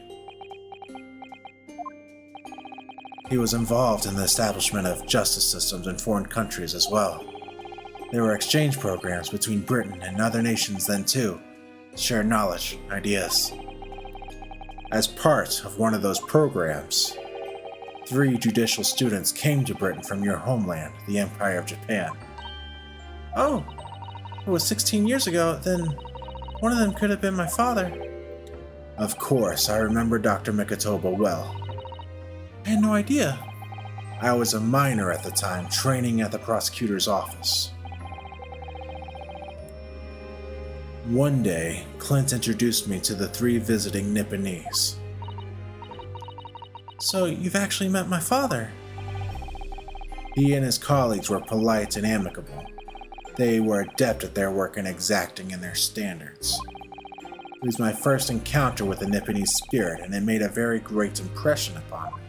He was involved in the establishment of justice systems in foreign countries as well. There were exchange programs between Britain and other nations then too, to share knowledge, ideas. As part of one of those programs, 3 judicial students came to Britain from your homeland, the Empire of Japan. Oh, it was 16 years ago, then one of them could have been my father. Of course, I remember Dr. Mikotoba well. I had no idea. I was a minor at the time, training at the prosecutor's office. One day, Clint introduced me to the 3 visiting Nipponese. So, you've actually met my father? He and his colleagues were polite and amicable. They were adept at their work and exacting in their standards. It was my first encounter with the Nipponese spirit, and it made a very great impression upon me.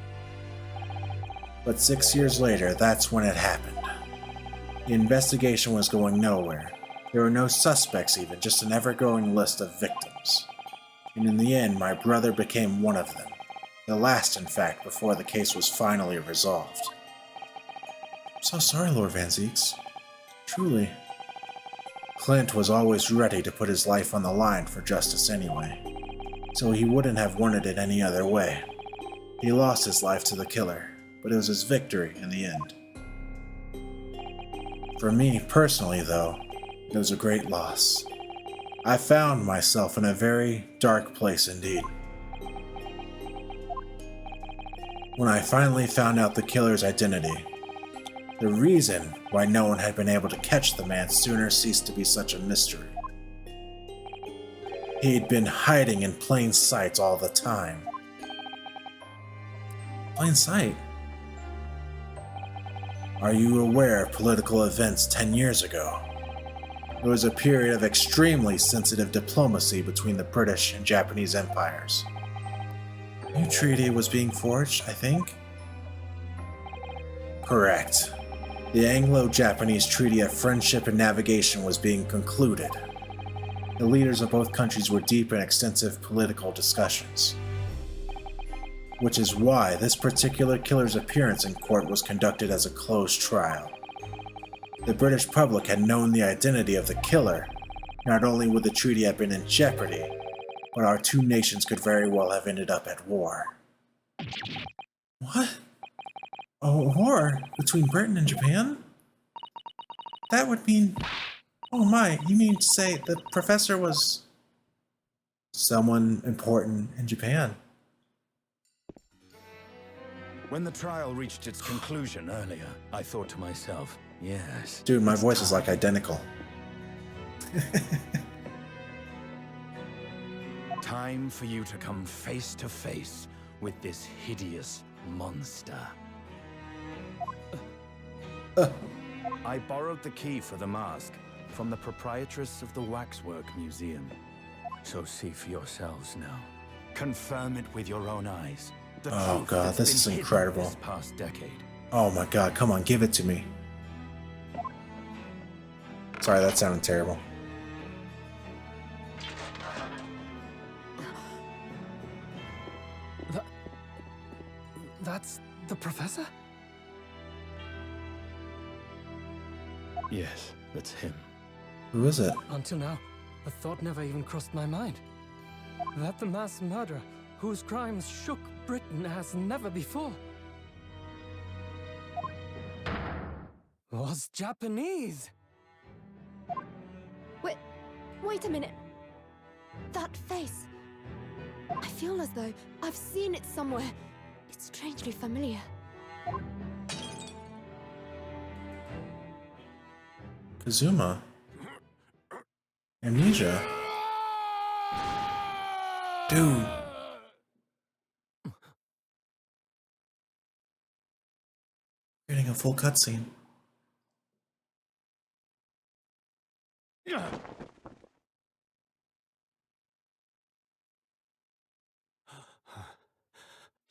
But 6 years later, that's when it happened. The investigation was going nowhere. There were no suspects even, just an ever-growing list of victims. And in the end, my brother became one of them. The last, in fact, before the case was finally resolved. I'm so sorry, Lord Van Zeeks. Truly. Clint was always ready to put his life on the line for justice anyway, so he wouldn't have wanted it any other way. He lost his life to the killer, but it was his victory in the end. For me, personally, though, it was a great loss. I found myself in a very dark place indeed. When I finally found out the killer's identity, the reason why no one had been able to catch the man sooner ceased to be such a mystery. He'd been hiding in plain sight all the time. Plain sight? Are you aware of political events 10 years ago? It was a period of extremely sensitive diplomacy between the British and Japanese empires. A new treaty was being forged, I think? Correct. The Anglo-Japanese Treaty of Friendship and Navigation was being concluded. The leaders of both countries were deep in extensive political discussions. Which is why this particular killer's appearance in court was conducted as a closed trial. The British public had known the identity of the killer. Not only would the treaty have been in jeopardy, but our two nations could very well have ended up at war. What? A war between Britain and Japan? That would mean... Oh my, you mean to say the professor was... someone important in Japan? When the trial reached its conclusion earlier, I thought to myself, yes. Dude, my voice is like identical. Time for you to come face to face with this hideous monster. I borrowed the key for the mask from the proprietress of the Waxwork Museum. So see for yourselves now. Confirm it with your own eyes. Oh god, this is incredible. This past decade. Oh my god, come on, give it to me. Sorry, that sounded terrible. That's the professor? Yes, that's him. Who is it? Until now, the thought never even crossed my mind. That the mass murderer, whose crimes shook Britain as never before, was Japanese. Wait a minute. That face. I feel as though I've seen it somewhere. It's strangely familiar. Kazuma? Amnesia? Dude. Getting a full cutscene.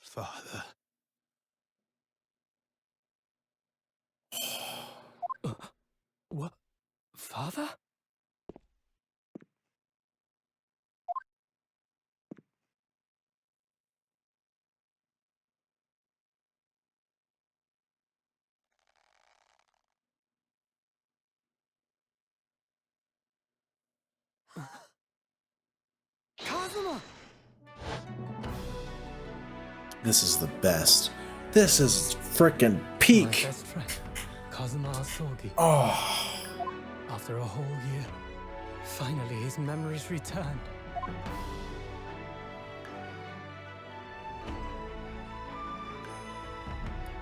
Father. What? Father? Kazuma! This is the best. This is frickin' My peak. best friend, Kazuma Asogi. Oh, After a whole year, finally his memories returned.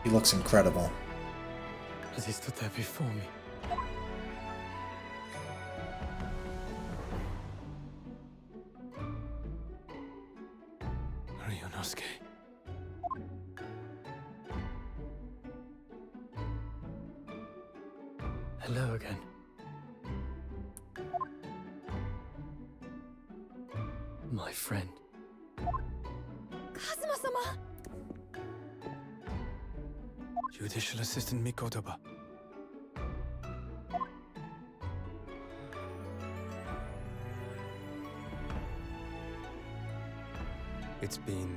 he looks incredible. As he stood there before me. Ryunosuke. Hello again. My friend. Kazuma-sama! Judicial Assistant Mikotoba. It's been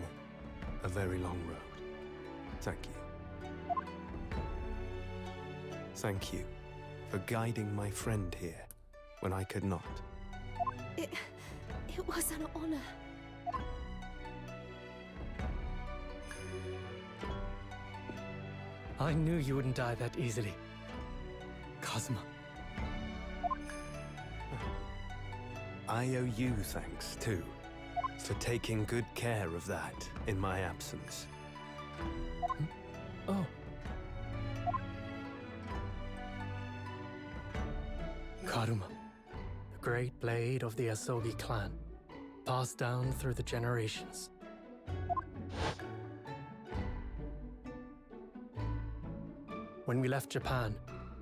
a very long road. Thank you. Thank you for guiding my friend here when I could not. It was an honor. I knew you wouldn't die that easily. Kazuma. I owe you thanks, too, for taking good care of that in my absence. Oh. Karuma, the great blade of the Asogi clan, passed down through the generations. When we left Japan,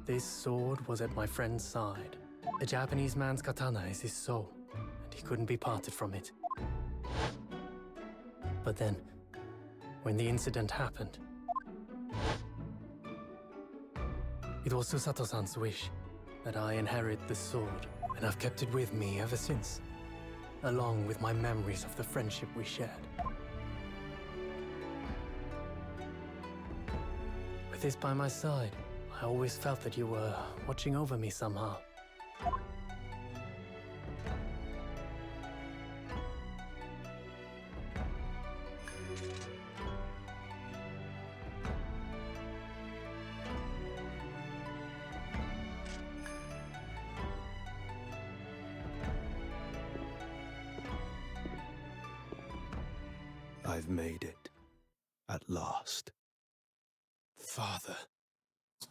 this sword was at my friend's side. A Japanese man's katana is his soul, and he couldn't be parted from it. But then, when the incident happened, it was Susato-san's wish that I inherit the sword, and I've kept it with me ever since, along with my memories of the friendship we shared. With this by my side, I always felt that you were watching over me somehow. I've made it. At last. Father.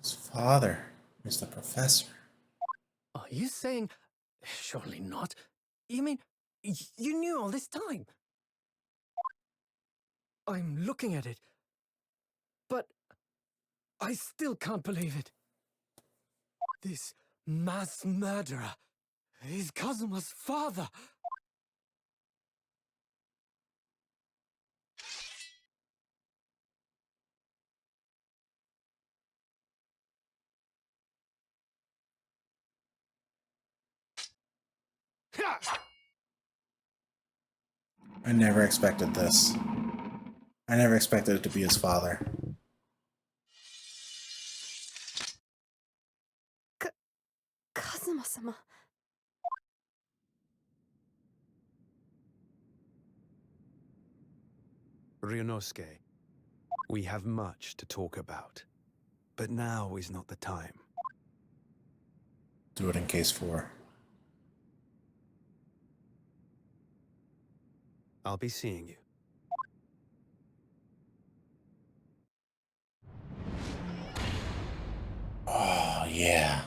His father is the professor. Are you saying... Surely not. You mean, you knew all this time? I'm looking at it, but I still can't believe it. This mass murderer is Kazuma's father. I never expected this. I never expected it to be his father. Kazuma-sama. Ryunosuke, we have much to talk about, but now is not the time. Do it in case 4. I'll be seeing you. Oh, yeah.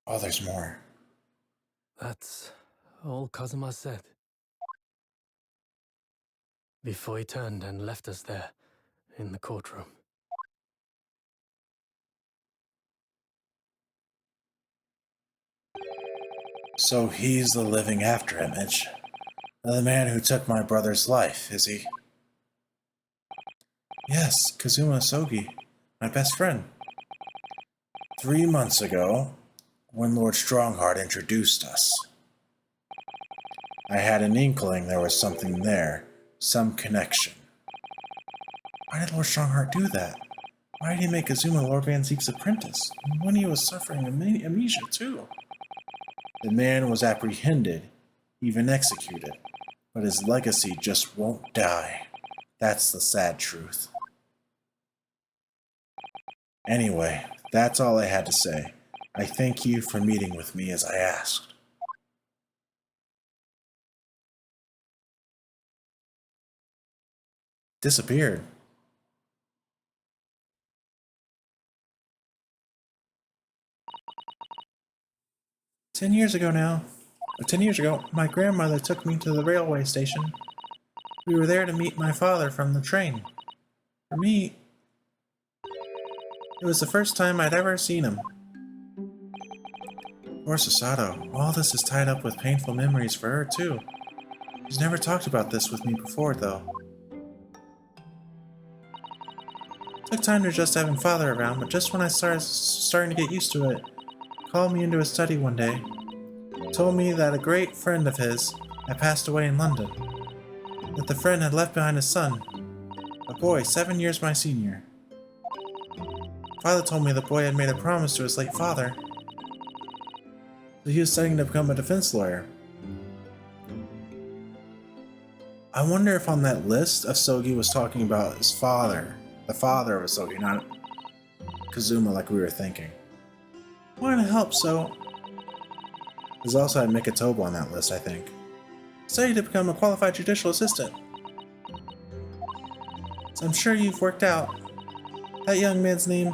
Oh, there's more. That's all Kazuma said. Before he turned and left us there, in the courtroom. So he's the living after image. The man who took my brother's life, is he? Yes, Kazuma Sogi, my best friend. 3 months ago, when Lord Strongheart introduced us, I had an inkling there was something there, some connection. Why did Lord Strongheart do that? Why did he make Kazuma Lord Van Zeek's apprentice, when he was suffering amnesia too? The man was apprehended, even executed, but his legacy just won't die. That's the sad truth. Anyway, that's all I had to say. I thank you for meeting with me as I asked. Disappeared. "10 years ago now. 10 years ago, my grandmother took me to the railway station. We were there to meet my father from the train. For me, it was the first time I'd ever seen him. Poor Susato, all this is tied up with painful memories for her too. She's never talked about this with me before, though. Took time to adjust having father around, but just when I starting to get used to it, called me into his study one day. Told me that a great friend of his had passed away in London. That the friend had left behind a son, a boy 7 years my senior. Father told me the boy had made a promise to his late father. So he was studying to become a defense lawyer. I wonder if on that list of Sogi was talking about his father, the father of Sogi, not Kazuma like we were thinking. Want to help, so... There's also had Mikitobo on that list, I think. Studied to become a qualified judicial assistant. So I'm sure you've worked out. That young man's name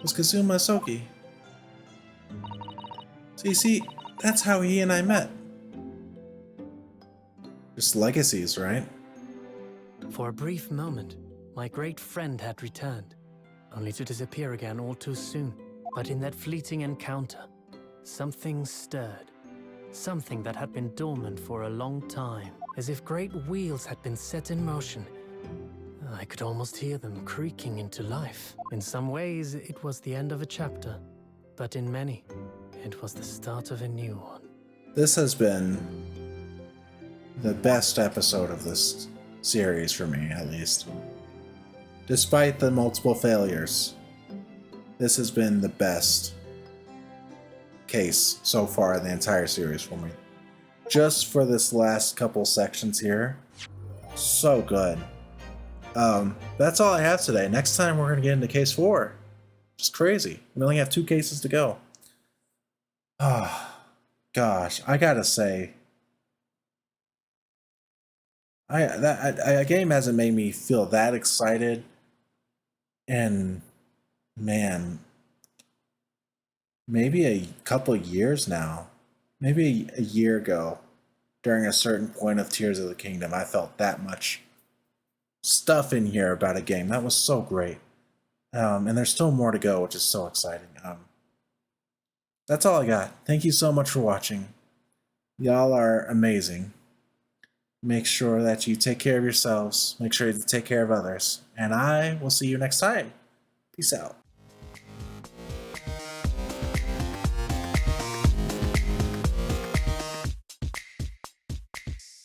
was Kazuma Sogi. So you see, that's how he and I met. Just legacies, right? For a brief moment, my great friend had returned. only to disappear again all too soon. But in that fleeting encounter, something stirred. Something that had been dormant for a long time, as if great wheels had been set in motion. I could almost hear them creaking into life. In some ways, it was the end of a chapter, but in many, it was the start of a new one. This has been the best episode of this series for me, at least. Despite the multiple failures, this has been the best case so far in the entire series for me. Just for this last couple sections here, so good. That's all I have today. Next time we're going to get into case 4. Just crazy. We only have 2 cases to go. Ah, gosh, I gotta say, a game hasn't made me feel that excited, and man, maybe a couple years now. Maybe a year ago, during a certain point of Tears of the Kingdom, I felt that much stuff in here about a game. That was so great. And there's still more to go, which is so exciting. That's all I got. Thank you so much for watching. Y'all are amazing. Make sure that you take care of yourselves. Make sure you take care of others. And I will see you next time. Peace out.